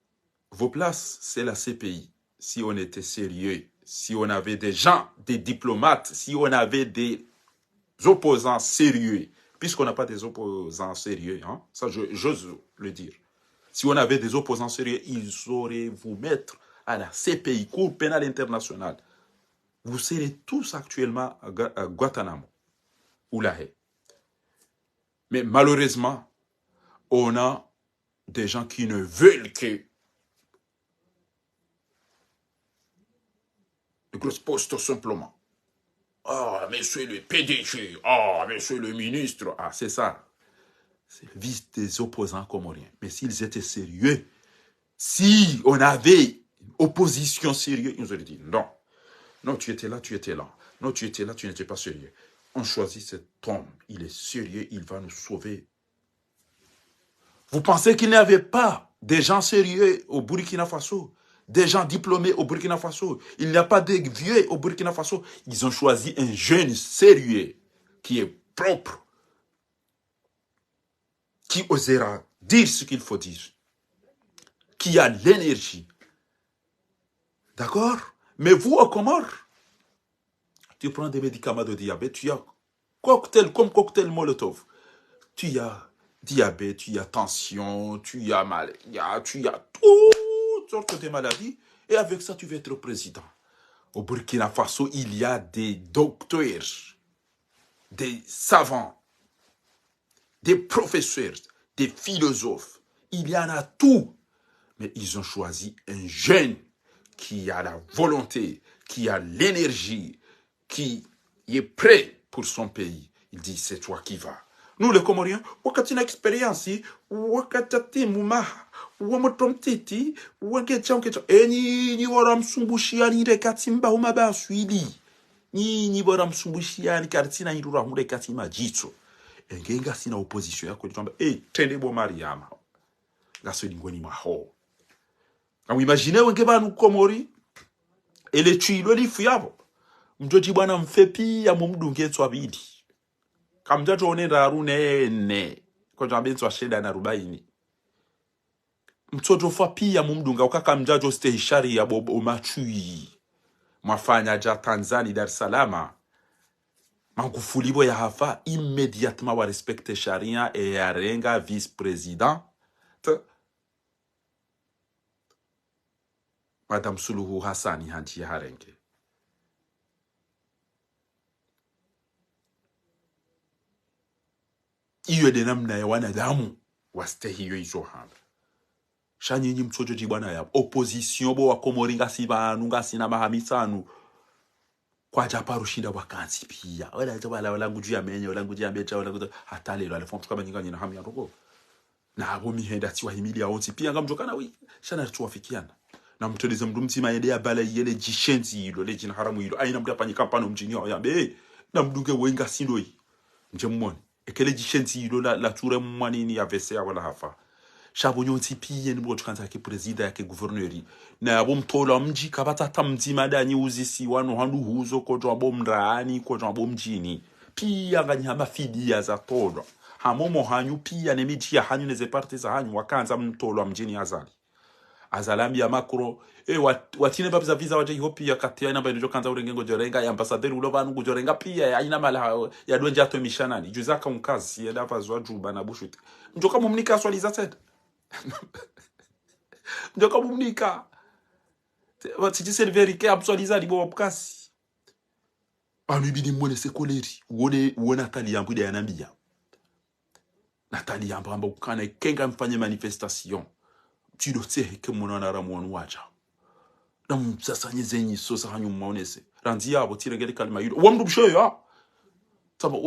vos places, c'est la CPI. Si on était sérieux, si on avait des gens, des diplomates, si on avait des opposants sérieux, puisqu'on n'a pas des opposants sérieux, hein, ça j'ose le dire. Si on avait des opposants sérieux, ils sauraient vous mettre à la CPI, Cour pénale internationale. Vous serez tous actuellement à Guantanamo ou La Haye. Mais malheureusement, on a des gens qui ne veulent que de grosses postes simplement. Ah, monsieur le PDG, ah, monsieur le ministre, ah, c'est ça. C'est le vice des opposants comoriens. Mais s'ils étaient sérieux, si on avait une opposition sérieuse, ils nous auraient dit non. Non, tu étais là, tu étais là. Non, tu étais là, tu n'étais pas sérieux. On choisit cet homme, il est sérieux, il va nous sauver. Vous pensez qu'il n'y avait pas des gens sérieux au Burkina Faso? Des gens diplômés au Burkina Faso. Il n'y a pas de vieux au Burkina Faso. Ils ont choisi un jeune sérieux qui est propre, qui osera dire ce qu'il faut dire, qui a l'énergie, D'accord? Mais vous, au Comore, tu prends des médicaments de diabète, tu as cocktail, comme cocktail Molotov. Tu as diabète, tu as tension, tu as mal, tu as toutes sortes de maladies. Et avec ça, tu vas être président. Au Burkina Faso, il y a des docteurs, des savants, des professeurs, des philosophes. Il y en a tout. Mais ils ont choisi un jeune qui a la volonté, qui a l'énergie, qui est prêt pour son pays. Il dit, c'est toi qui vas. Nous, les Comoriens, wakati na expérience, wakati mumaha, wamotomtiti, wakecha. Ni wara msumbushia rekati mba umaba swili. Ni wara msumbushia kartina irura rekati majitso. Engenga sina opposition yako kwamba tende bo Mariama. Gaso lingweni maho. Vous imaginez wenge banu Komori ele chilo lifu yabo mjoji bwana mfepi ya mumdunge tswabidi kamjato onenda arune ne kwa jambe tswasheda na 40 mtoto fa pia mumdunga ukaka mjajo stehishari ya bobo machui mafanya ja Tanzania Dar es Salaam mankufulibo ya hafa immédiatement wa respecte sharia et yarenga vice président Madame Suluhu Hassani hanti harenge. Iyo de namna ya wanadamu waste hiyo izo hamba. Shanyinyi mtojo jibwana ya opposition bo wa Komori ngasi banu ngasi na mahamisanu kwa japaru shinda wakansi pia. Wala nguju ya menye, wala nguju ya mecha, wala nguju hatale lo alifon tukaba nyinga nyina hamu ya rogo. Na abo mihenda tiwa himili ya onti pia ngamjokana wi shana tuwafikiana. Na mtolize mdumti maende ya bala yele jishenzi ilo le jina haramu ilo aina mdia pani kampano mjini wa yambe na mdunge wenga sindo yi njemwoni ekele jishenzi ilo la ture mwani ni ya vese ya wala hafa shabonyo tipiye ni mbo tukanza ke presida yake gouverneur na abo mtola mji kabata tamzi madani uzisi wano handu huzo kojo abo mraani kojo abo mjini pia nganyama fidia za tolo hamomo hanyu pia ne miji ya hanyu neze parti za hanyu wakanza mtola mjini azali azalambi ya makro watine babiza visa waje hopi ya katia ina bayo kanza urengengo jorenga ya ambassadeur ulo banu kujorenga pia ya ina mala ya donje ato mishanani juzaka mkazi ya dafa zwa juba na bushute njoka mumnika swaliza tete njoka mumnika watiji serveri ke absoliza libo wapkasi anu ibidi mwone sekoleri uone Natali yambu ya nambia Natali yambu amba ukana kenga mfanye manifestation tido tsehe ke mwana ramonu wacha na msasanye zenyi sosa hanyu mwaonese ranzi yabo tirengeli kalima yudo wamdu msheya taba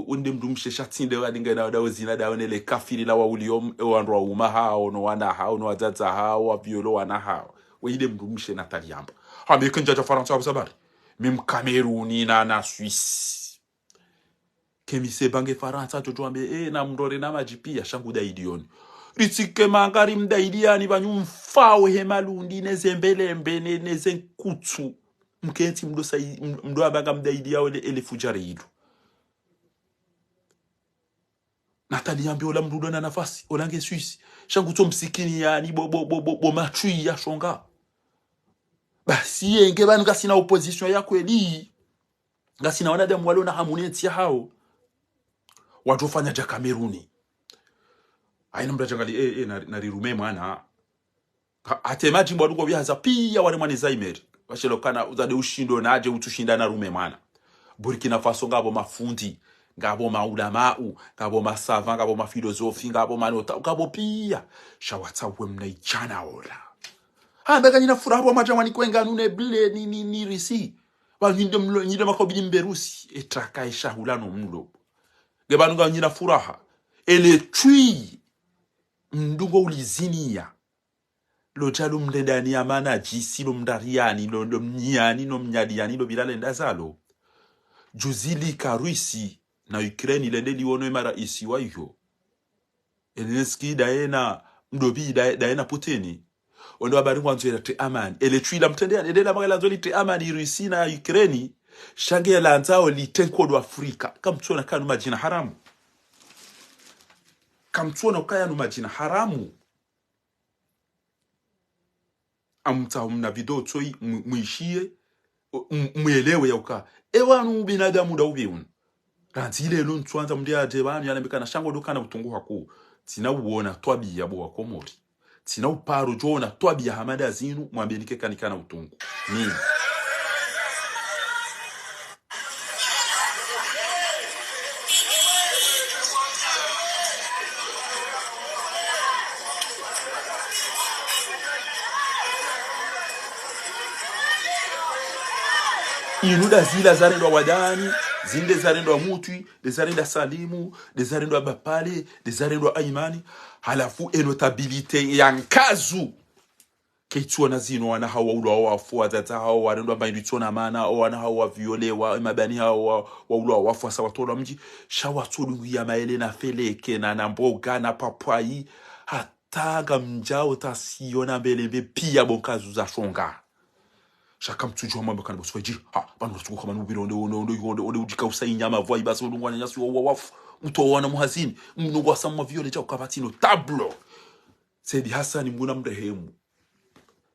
wende mdu mshe shatinde wadinga na dawo zina dawo nele kafiri la wauliom wandwa uma hao no wana hao no wazaza hao wa violo wana hao wende mdu mshe Natali yamba hameke njaja Faransa abusabari mim Camerouni na Suisse kemise bange Faransa jojo ambe na mdore na majipia shangu da idioni ritike mangari mdaidiani banyu mfawe hemalundi nezembelembe nezenkutsu mkenti mdo abanga mdaidia ole elefujare yidu Natali yambi ola mdudo na nafasi olange Suisse shangu to msikini yani bo machui ya shonga basi yenge banu gasina opposition ya kweli gasina wanadamu walo na hamuneti hao watu fanya ja Kameruni aina mdajangali na rirume mwana atemaji mwadugo byaza pia wale mwana Zaimeri washelokana uzade ushindo naje utushinda na rume mwana Burkina Faso ngabo mafundi ngabo maulamau ngabo masava ngabo mafilosofi ngabo manota ngabo pia shawatsa wemna ichana ola hamba nyina furaha majamani kwenga nune ble ni risi ba nyinde makobili mberusi etraka ishahulano mnulo gebanuga nyina furaha ele tui mndungo ulizinia lo chalo mledani amana jisi lo mdariani lo mnyani no mnyadiani lo bilale ndazalo juzili karuisi na Ukraine lende liwono mara isi wa hiyo Zelensky daena mdobi daena Putin ondo habari kwanzo ya amani ele twila mtendea ndela magala nzoli te amani Rusi na Ukraine shange lanzao litenko do Afrika kamtsona kanu majina haramu kamtsona ukaya no majina haramu amta mna video toi muishie muelewe yauka ewanu binadamu da ubiun ranzile lo ntwanza mdia ate banu yanambika na shango dokana butungu haku tina uona twabi yabo wa komori tina uparo jona twabi ya hamada zinu mwambienike kanikana utungu ni inuda zila zarendo wadani zinde zarendo mutwi de zarendo salimu de zarendo bapale de zarendo aimani halafu enotabilite yankazu keitona zino wana hawa ulo wafu atata hawa warendo bainditona mana wana hawa violewa mabani hawa ulo wafu asa watola mji shawatulu ya maele na feleke na namboga na papai hataga mjao tasiona mbele pia bonkazu za shonga shaka mtujwa mambo kana boswaji bano tuko kama nubiro onde ujika usainyama voi basi ulungwana nyasi wa wafu mtowana muhazini mnogwa samwa viole cha ukabatino tablo Saidi Hassan mbuna mrehemu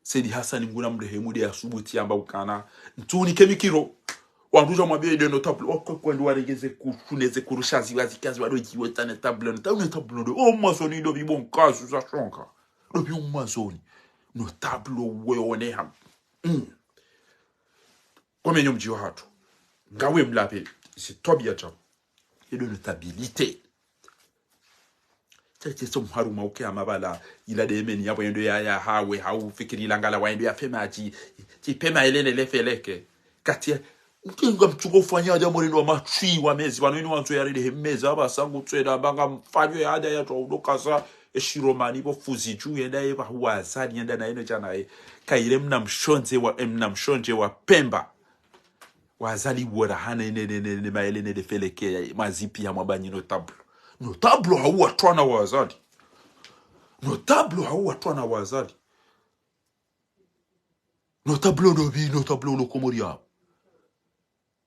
Saidi Hassan mbuna mrehemu de asubuti amba ukana ntuni kemikiro wanduja mwabie de no tablo okwendo warengeze kufuneze kurushazi wazikazi wadoji wetane tablo tablo o mazoni do bibon kazu za shonka do bi mazoni no tablo weone ham Comme nous disons hatu, ngawe mlape, c'est toi bien jam, et de notabilité. C'est son haruma oke amabala, il a des meni ya voyendo ya hawe hau fikiri langala voyendo ya fema ji pema elene le feleke. Katia, ukinga mchuko fanya ya mori no machui wa mezi wanu inu wanzo ya ride mezi aba sangu tseda banga mfanyo ya ada ya to dokasa eshiromani bo fuziju yenda eba huwa zani yenda na eno jana kaire mnamshonje wa Pemba. Wazali wora hana ne maelene de feleke mazipi ya mabanyi no tablo hauwa twana wazali no tablo no komoria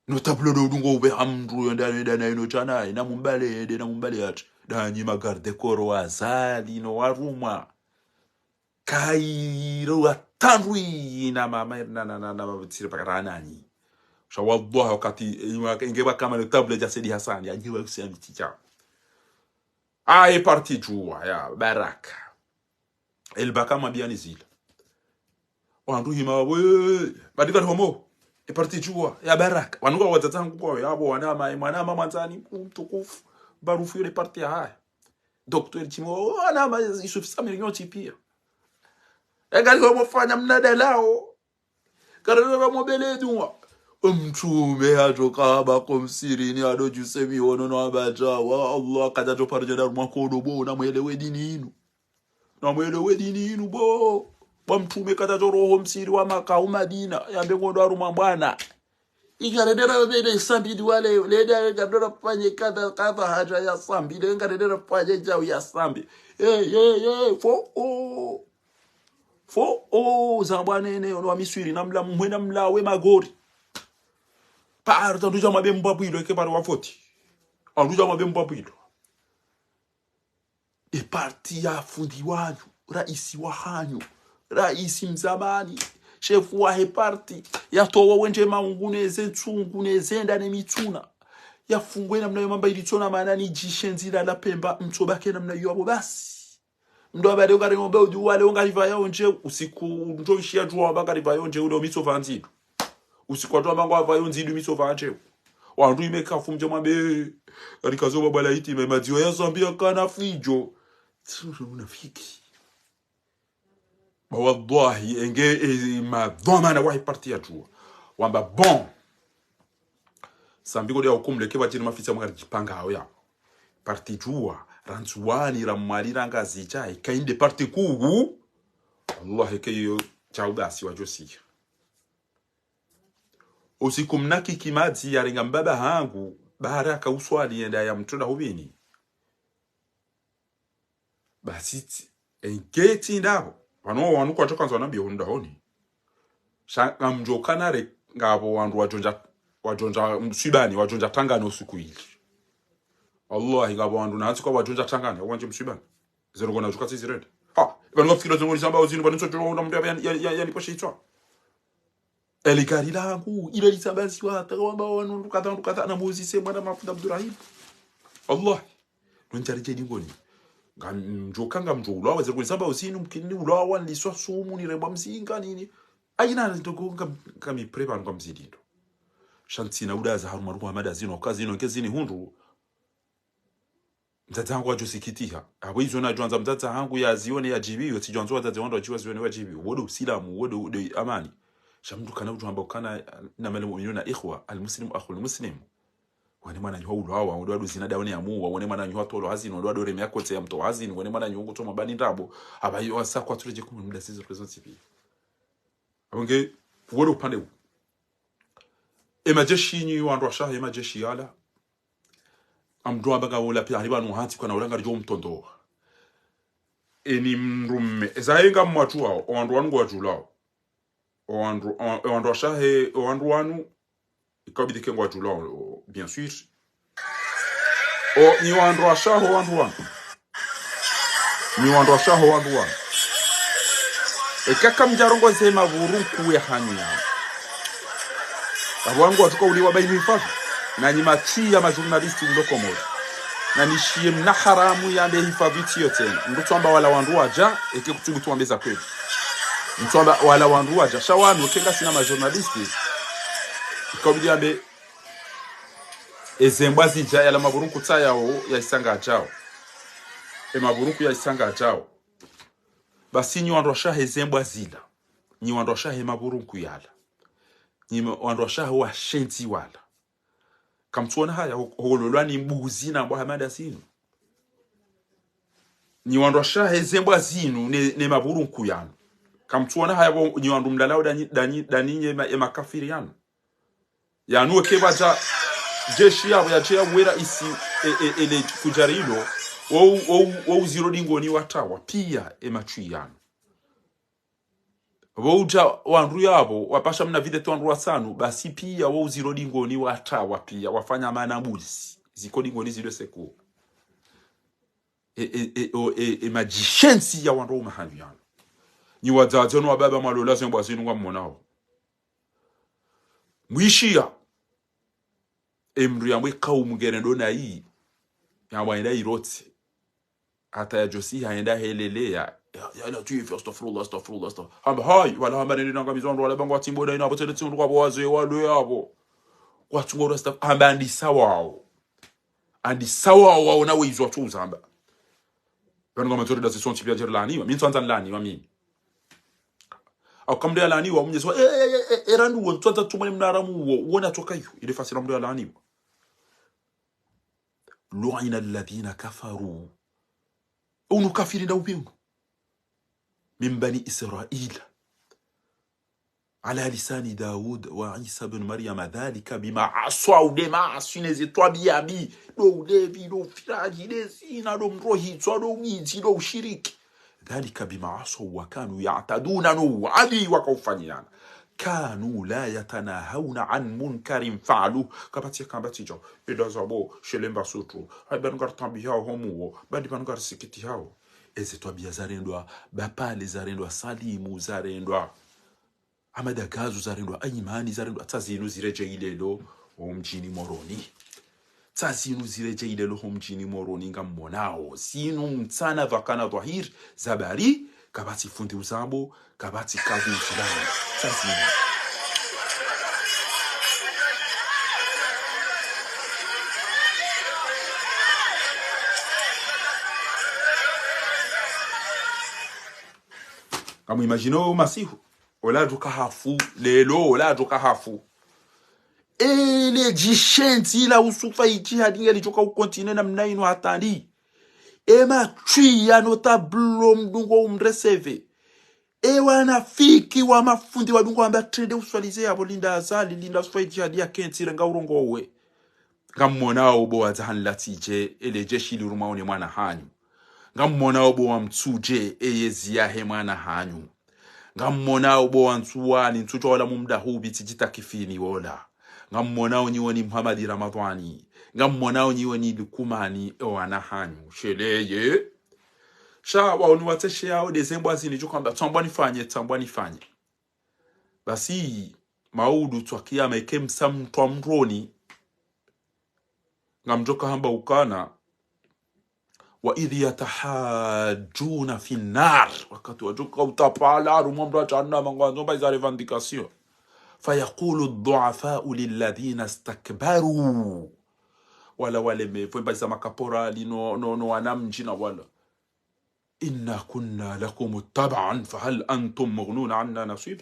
no tablo no dungo be hamdru yanda ino chana na mumbale at da nyima garde koro wazali no waruma kairo atanwi na mama na tsire paranani shawadwa wakati ingeba kama le table ya Saidi Hassan ya nyewa kusema ticha parti jua ya baraka elbaka mabiani zile wandu hima we badika homo parti jua ya baraka wanuka watatangu kwa yabo wana mama nzani mtukufu barufu ile parti haya Dr. Timo wana Yusuf Samir pia egali homo fanya mnada lao karara mobeledu mtume atoka bako msirini adojusemi wono no abaja wa Allah kadajo parjada mwakodo bo na mwelewe dini inu bo mtume kadajo roho msiri wa Makka Madina yambe ngondo aruma bwana ikaredera bebe sambi wale leda gadora panye kadha haja ya sambi le ngaredera panye jao ya sambi fo zambane ne ono miswiri namla mwena mlawe magori Parta nduja mabemba bwilo ke baro wafoti. Nduja mabemba bwilo. E parti ya fundi wanyu, raisi wa hanyu, raisi mzamani, shefu wa he parti, ya towa wenje maunguneze ntunguneze ndane mituna. Ya fungwe namna yo mamba ilitona manani jishenzila la Pemba mtobake namna yo abo basi. Ndo abade ongari ngombe ujuwale ongari vaya onje usiku ndo ishia juwa ongari vaya onje udo miso vanzidu. Usikwatwa mango avayo nzidu miso vache wandu imeka fumje mabe alikazo babala iti memadio ya Zambia kana fijo unafiki wallahi enge ma dhamana wahi parti ya jua wamba bon sambiko dia hukumle ke batini mafisa mwari jipanga hao ya parti jua ranzuani ramali ranga zicha ikainde parti kugu wallahi keyo chaudasi wajosi usiku mnaki kimazi ya ringa mbaba hangu baraka uswali enda ya mtunda hubini basiti engeti ndabo wanu kwa choka nzwana biyo ndahoni shanga mjokana re ngabo wandu wajonja msibani wajonja tangano usiku hili Allah ngabo wandu na kwa wajonja tangano wanje msibani zero gona juka sisi rende Bano fikira zongo lisamba uzini bano chocho ndo mtu yani poshe itwa. Elikari langu ile lisamba siwa takamba wanu ndukata na Moses mwana mafuta Abdurrahim. Allah. Nonjarije dingoni. Njokanga mjulawa zero lisamba uzini mkini ulawa liswa sumu ni reba mzinga nini. Aina ndoko kami prepare kwa mzidindo. Shantina udaza haru maruwa madazino kazino kezini hundu. Mtata hangu wajosikitiha. Abo hizo na juanza mtata hangu ya zione ya jibiyo. Tijuanzo watata wando wajiwa zione wa jibiyo. Wodo usilamu, wodo amani. Shamdu kana ujuamba ukana na mele mu'minuna ikhwa. Al-muslimu akhul muslim. Wane mana nyuwa ulawa. Wado zinada wane amuwa. Wane mana nyuwa tolo hazini. Wado remi yako te ya mto hazini. Wane mana nyuwa kutoma bani ndabo. Aba yu wasa kwa tuleje kumu mda sizo prezonti pi. Abonge, wodo upande u. Majeshi nyi wandu washahe majeshi yala. Amdua baga wala pia hariba nuhati kwa na ulanga rijo mtondo. Eni mrume. Zaenga mwatu wao. Owandu wanu kwa julao. Owandu washahe. Owandu wanu. Ikabidi kengu wa julao. Bien sûr. Ni owandu washahe owandu wanu. Ni owandu washahe owandu wanu. Kaka mjarongo zema vurunku ya hanyu ya. Abuangu watuka uliwa bainu hifadhi. Na ni machi ya majurnalisti mdoko moja. Na nishie mna haramu ya mbe hifadhi yote. Mtuamba wala wandu waja. Eke kutubu tuambeza kweli. Mtuamba wala wandu waja. Shawanu kenga sina majurnalisti. Ikabidi ya mbe. Ezembwazi jaya la maburunku taya o ya isanga ajao. Maburunku ya isanga ajao. Basi nyi wandu washahe ezembwazi la. Nyi wandu washahe maburunku yala. Nyi wandu washahe wa shenti wala. Kamtuona haya hololwani mbuzi na mbo hamada sinu. Ni wandu washahe zembwa zinu ne maburunku yanu. Kamtuona haya ni wandu mdalao daninye makafiri yanu. Yanu kebaja jeshi yabo ya jea wera isi ele kujarilo wau zirodingo ni watawa pia machui yanu. Wauja wandu yabo wapasha mna vide tu wandu wasanu basi pia wau zirodingo ni watawa pia wafanya manabuzi zikodingo ni zile seku majishensi ya wandu mahanyu yanu ni wadzadzonu wa baba malola zembo azinu wa mmonao mwishia emru ya mwe kaumu gerendo na hii ya waenda irote hata ya josi haenda helelea ya la tu astaghfirullah hamba hai wala hamba nenda ngamizondo wala bango timbo na abo tele tsundu kwa wazo walo yabo watu ngoro staff hamba andi sawa wao na wizo tu zamba bano ngoma tori da session tipia jerlani wa mintu lani wa mimi au kamde lani wa mnyeso erandu won tsanta tumani mnaramu wo wona tokayo ile fasira mdo lani lu'ina alladhina kafaru unu kafiri da ubingu من بني إسرائيل على لسان داود وعيسى بن مريم ذلك بما عصوا لما عصوا زيتوا بيابي لو لبي لو فراجي لسينا لو مروهي لو ميزي لو شريك ذلك بما عصوا وكانوا يعتدون علي وكوفانيان كانوا لا يتناهون عن منكر فعلوا كباتي جو إذا زابو شلمبا سوتو هاي بانغار تنبيهاو همو بادي بانغار سكتيهاو Ezetwa bia zarendwa, bapale zarendwa, salimu zarendwa, amadagazu zarendwa, ayimani zarendwa, tazinu zireje ilelo omjini moroni. Tazinu zireje ilelo omjini moroni nga mmonao. Sinu mtana vakana dhahir, zabari, kabati fundi uzambo, kabati kazi mchilamu. Tazinu. Kamu imagino masihu ola duka hafu lelo ola duka hafu ele jishenti la usufa ijihadi yalichoka ukontine na mnaino hatandi ema chui ya notablo mdungo umreseve wanafiki wa mafundi wa dungo amba trende uswalize yabo linda azali linda usufa ijihadi ya kentire nga urongo we ngamona obo wazahan latije ele jeshi lirumaone mwana hanyu ngamona obo wa mtsuje eyeziyahe mwana hanyu ngamona obo wa mtsuwani mtsucho wala mumda hubi tijita kifini wola ngamona onyiwoni Muhammad Ramadhani ngamona onyiwoni Lukumani wana hanyu sheleye sha waoni wateshe yao dezembo azini jo kwamba tsambwa nifanye basi maudu twakia meke msam twamroni ngamjoka hamba ukana wa idhi yatahajuna fi nar wakati wajoka utapala rumwambra channa mangwanzo ba za revendication fayaqulu ad-du'afa'u lilladhina istakbaru wala wale mefwe za makaporali no wanamjina wala inna kunna lakum tab'an fahal antum mughnun 'anna nasib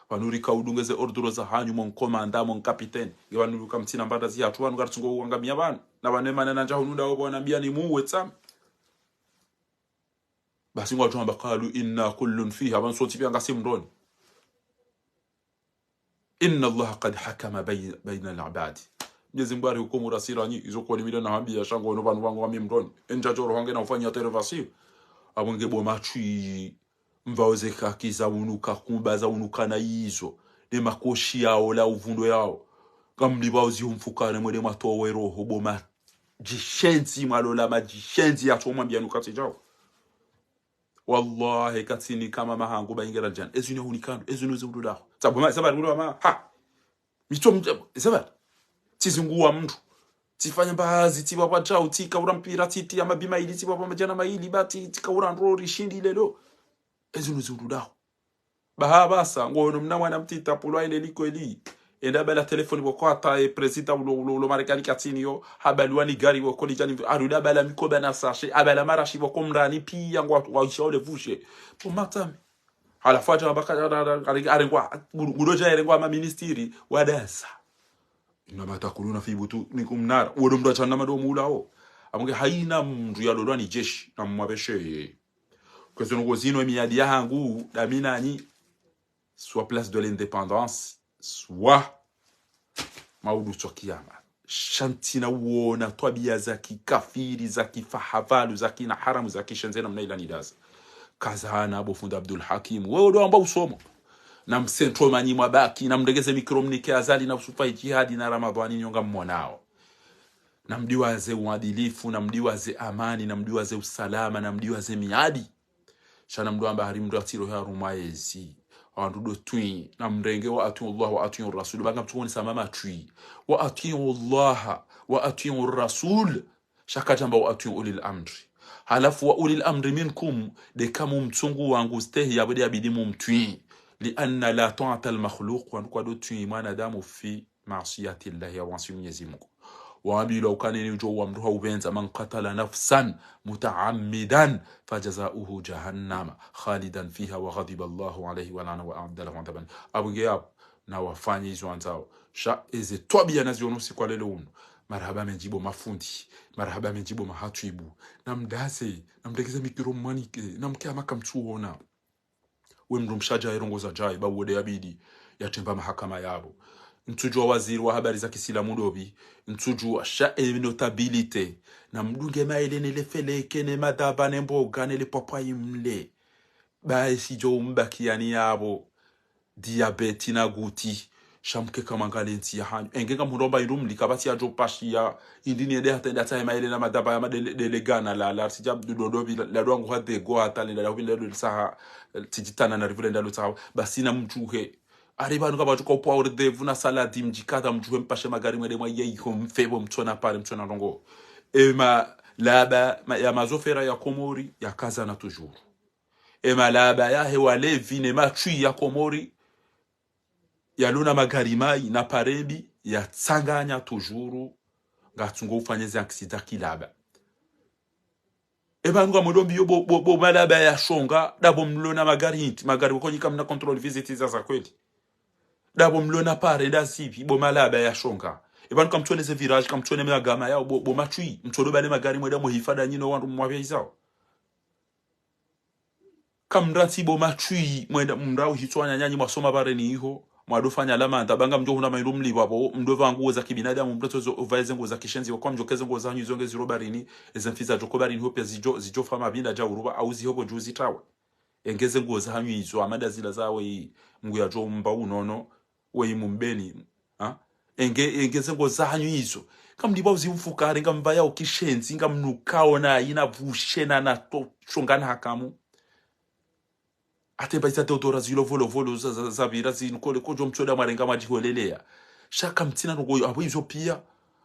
wanurika udungeze orduro za hanyu mon komanda mon capitaine ngiwanuruka mtina mbanda zi hatu wanu gartsungo wangamia bana na banemana nanja hununda obonambia ni muwe tsam basi ngwatu hamba qalu inna kullun fiha bansoti pia ngasimroni inna Allah qad hakama bayna al-'ibad Mwenyezi Mungu alihukumu rasirani izoko ni miliona hambia shango no bantu bangu wamimroni enja joro hange na ufanya terevasi abonge bo machi mvaoze kakiza unuka kumbaza unuka na izo de makoshi yao la uvundo yao kamli baozi umfukane mwede matowe roho boma jishenzi malola majishenzi ya choma bianukati jao wallahi katini kama mahangu baingera jan ezune hunikando ezune zududa sabuma sabari ngulo ma ha micho sabari tizunguwa mtu tifanya baadhi tiba bajao tika urampira titi ama bima ili tiba majana maili bati tika urandrori shindi lelo ezunu zududa bahabasa ngono mnamwana mtita pulwa ile liko eli enda bala telefoni bokwata president lo marekani katini yo habalwani gari wo kolijani aruda bala mikoba na sashe abala marashi bokomrani pia ngwa waishaole vushe pomata hala fata baka arengwa gudoja erengwa ma ministeri wadasa inamata kuluna fibutu nikumnara wodo mdo chana madomu ulao amunge haina mndu ya lolwani jeshi na mwabeshe kwezi ngozino miadi ya hangu damina ni soit place de l'indépendance soit maudu chokiyama shantina uona twabia za kikafiri za kifahavalu za kina haramu za kishenzena mnaila nidaza kazana abo funda Abdul Hakim wewe ndo ambao usomo na msentro manyi mwabaki na mdegeze mikromnike azali na usufa jihadi na Ramadhani nyonga mmonao na mdiwaze uadilifu na mdiwaze amani na mdiwaze usalama na mdiwaze miadi shana mdu amba hari mdu atiro ya rumaezi wandudo tui na mrenge wa atiu Allah wa atiu Rasul banga mtuoni samama tui wa atiu Allah wa atiu Rasul shaka jamba wa atiu ulil amri halafu wa ulil amri minkum de kamu mtungu wangu stehi ya bodi abidi mumtui lianna la ta'ata al-makhluq wa kwa do tui mwanadamu fi ma'siyati Allah wa wasi Mwenyezi Mungu وابي لو كان يجو ومره وبنز من قتل نفسا متعمدا فجزاؤه جهنم خالدا فيها وغضب الله عليه ولعنه وأعد له عذابا ابو جاب na wafanye hizo anzao sha eze twabia nazionusi kwa lelo uno marhaba menjibo mafundi marhaba menjibo mahatibu namdase namdegeza mikiro manike namkama kamtuona we mrumshaja irongoza jai bawode yabidi yatemba mahakama yabo ntujua waziri wa habari za Kisilamu dobi ntujua sha notabilite na mdunge maile nelefeleke ne madaba ne mboga ne papa imle ba sijo mbakiani yabo diabeti na guti shamke kama ngalenti ya hanyu engenga muromba irumli kabati ya jopashi ya indini ede hatenda taima ile na madaba ya delegana la sijab dodobi la dwangu hade go hatali la hobile do saha tijitana na rivule ndalo saha basina mchuhe ariba nuka bajuka power devu na saladi mjikata mjuhe mpashe magari mwede mwa yeiko mfebo mtona pale mtona rongo ema laba ya mazofera ya Komori ya kaza na toujours ema laba ya hewa levi ne machui ya Komori ya luna magari mai na parebi ya tsanganya toujours ngatungo ufanyeze aksida kilaba eba nga modombi yo bo malaba ya shonga dabo mlona magari ukonyika mna control visit za kweli dabo mlona pare da sipi bo malaba ya shonga eba nkamtone ze virage kamtone magama ya bo machui mtolo bale magari mweda muhifada nyino wandu mwabya izao kamrati bo machui mweda mrao hitwanya nyanyi masoma bare ni iho mwadofanya alama ndabanga mjo huna mairumli babo mdova nguo za kibinadamu mtoto ovaize nguo za kishenzi kwa mjokeze nguo za nyizonge zirobarini ezamfiza jokobarini hope zijo fama binda ja uruba au zihobo juzi tawe engeze nguo za hanyu izo amada zila zawe nguo ya jo mba unono we mumbeni ha engeze nguo za hanyu izo kamliba uzimfukare ngambaya ukishenzi ngamnukao na ina vushena na to shongana hakamu atemba isa teodora zilo volo za vira zinukole kojo mchoda marenga majiholelea shaka mtina ngoyo abo izo pia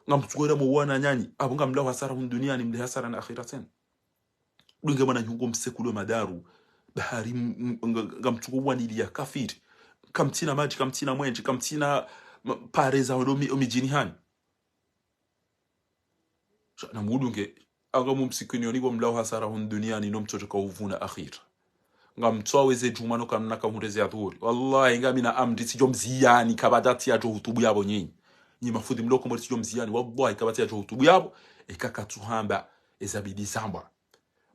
ngamtsugola mu wana nyani abo ngamla hasara mu duniani mle hasara na akhiraten dunge mwana nyungo msekulo madaru bahari ngamtsugowa nilia kafiri kamtina maji kamtina mwenji kamtina pareza omijini hani na mudunge anga mumsikini oni mla hasara mu duniani no mtoto ka uvuna akhira ngamtswaweze jumano kanuna kamureze adhuri wallahi ngamina amdi sijo mziyani kabadati ya hutubu yabo nyinyi mafudi mloko mori sijo mziyani wallahi kabadati ya hutubu yabo ekakatuhamba ezabidi samba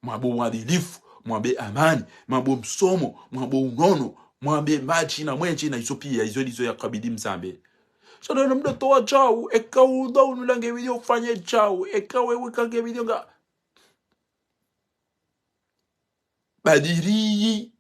mwabo mwadilifu mwabe amani mwabo msomo mwabo unono mwabe maji na mwenji na isopia izo ya kabidi mzambe sana na mdo toa chau ekauda unulange video ufanye chau ekawe wikange video nga badiri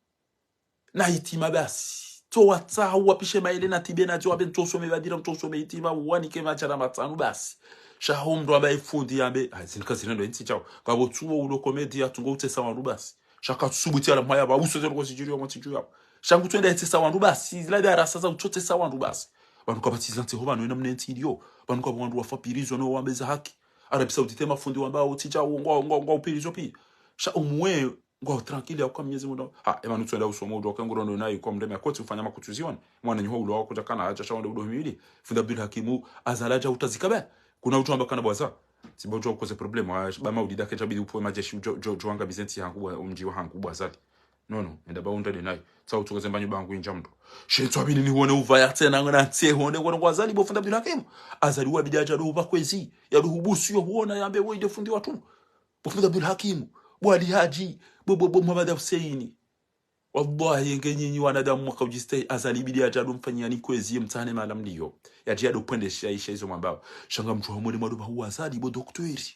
na hitima basi to wata wapishe maile na tibe na joabe ntosome badira ntosome hitima wanike machara matanu basi shahom ndo abaye fundi ambe azinka zinendo enti chao kwa botuo ulo komedia tungo utesa wandu basi shaka tsubuti ala mwaya babuso zero kosijiri wa mtiju yabo shangu twende etesa wandu basi zila da rasa utotesa wandu basi banu kwa batizante ho banu namnenti idio banu kwa wandu wafapirizo no wambeza haki Arabia Saudite mafundi wamba utija ngo upirizo pi sha umwe ngo tranquille kwa Mwenyezi Mungu emanu twenda usoma udo kangoro no nayo kwa mdeme akoti ufanya makutuzioni mwana nyo ulo wako takana acha shawande udo himili funda Abdul Hakimu azalaja utazikabe kuna utu ambakana bwaza sibojo koze problema ba maudida ke jabidi upo majeshi joanga bizenti yangu umji wa hangu bwazali no enda ba unda de nayo tsawu tukoze mbanyu bangu injamdo shetwa bini ni wone uvaya tena ngana tse honde ngono kwazali bo funda Abdul Hakimu azali wa bidaja do bakwezi ya ruhubusu yo huona yambe weide fundi watu bo funda Abdul Hakimu bwali haji bo Muhammad Hussein wallahi ngenyinyi wanadamu mwakujistai azali bidia jadu mfanyani kwezi mtane malam ndiyo ya jadu pende shaisha hizo mambao shanga mtu hamoni madoba huwa azali bo doktori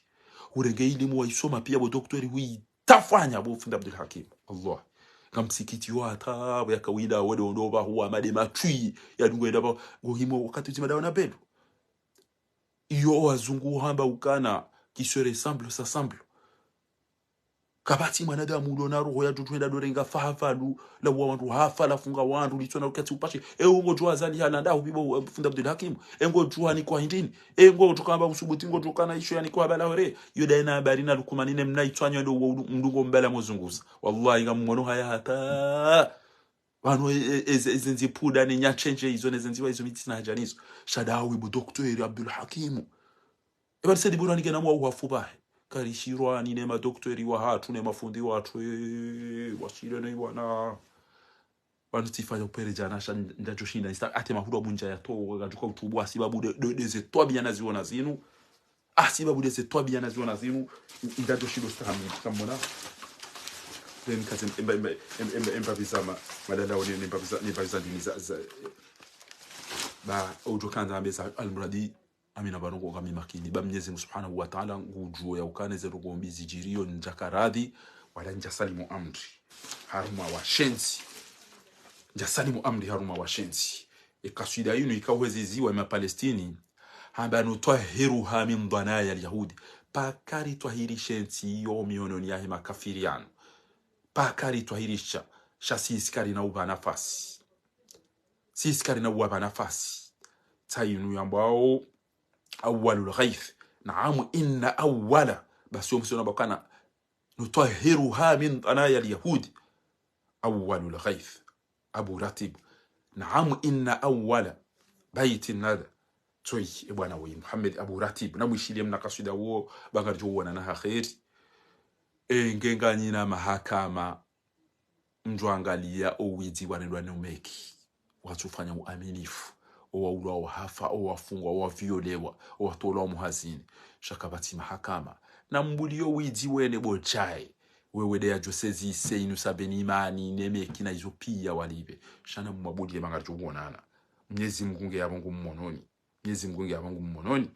urenge elimu wa isoma pia bo doktori hui tafanya bo funda Abdul Hakim Allah ngamsikiti wata ya kawida wede ondoba huwa madema tui ya dungwenda ba gohimo wakati timadawa na bedo iyo wazungu hamba ukana kisore semble ça semble kabati mwanadamu ulo na roho ya tutwenda dorenga fahafalu la wandu hafa la funga wandu litona ukati upashi ngo jua zali halanda ubibo funda Abdul Hakim ngo jua ni kwa hindini ngo tukamba usubuti ngo tukana isho yani kwa bala hore yoda ina habari na lukumanine mnaitwanyo ndo mndungo mbala mozunguza wallahi ngamuono haya hata wanu ezenzi puda ni nyachenje izo nezenziwa izo mitina hajanizo shadawi bu doktori Abdul Hakim eba sedi bura nigena mwa uhafubahe karishirwa ni nema doktori wa hatu nema fundi watu washire ne wana tifanya upere jana ndajoshinda nsta ate mahuro bunja ya to gajuka utubu asibabu de tobi yanaziona zinu asibabu de tobi yanaziona zinu ndajoshindo stami kamona then kazen emba bizama madala woni emba biza dini za ba ojokanza ambeza almuradi amina banongo kami makini ba Mwenyezi Mungu Subhanahu wa Ta'ala ngujuo ya ukaneze rugombi zijirio njakaradhi wala njasalimu amri haruma washenzi njasalimu amri haruma washenzi ikaswida yinu ikawheziziwa ma Palestini hamba nutwahiruha min dhanaya alyahudi pakari twahirishenzi yo miononi ya makafiriano pakari twahirisha shasiskari na uba nafasi siskari na uba nafasi tayinu yambao أول الغيث نعم إن أول بس يوم سنة بقنا نطهرها من ضنايا اليهود أول الغيث أبو راتب نعم إن أول بيت الندى توي إبوانا وي محمد أبو راتب نمشي ليم نقصد أوه بغر جوانا نها خير نgenga nina mahakama mjuangalia uwizi wanendwana umeki watufanya uaminifu owaulwa wahafa owafungwa owaviolewa owatolwa muhazini shakabati mahakama na mbulio wiji wene bochai wewede ya josezi seinu sabeni imani nemeki na izo pia walibe shana mwabudi ya mangarjo uonana Mwenyezi Mungu nge yabangu mmononi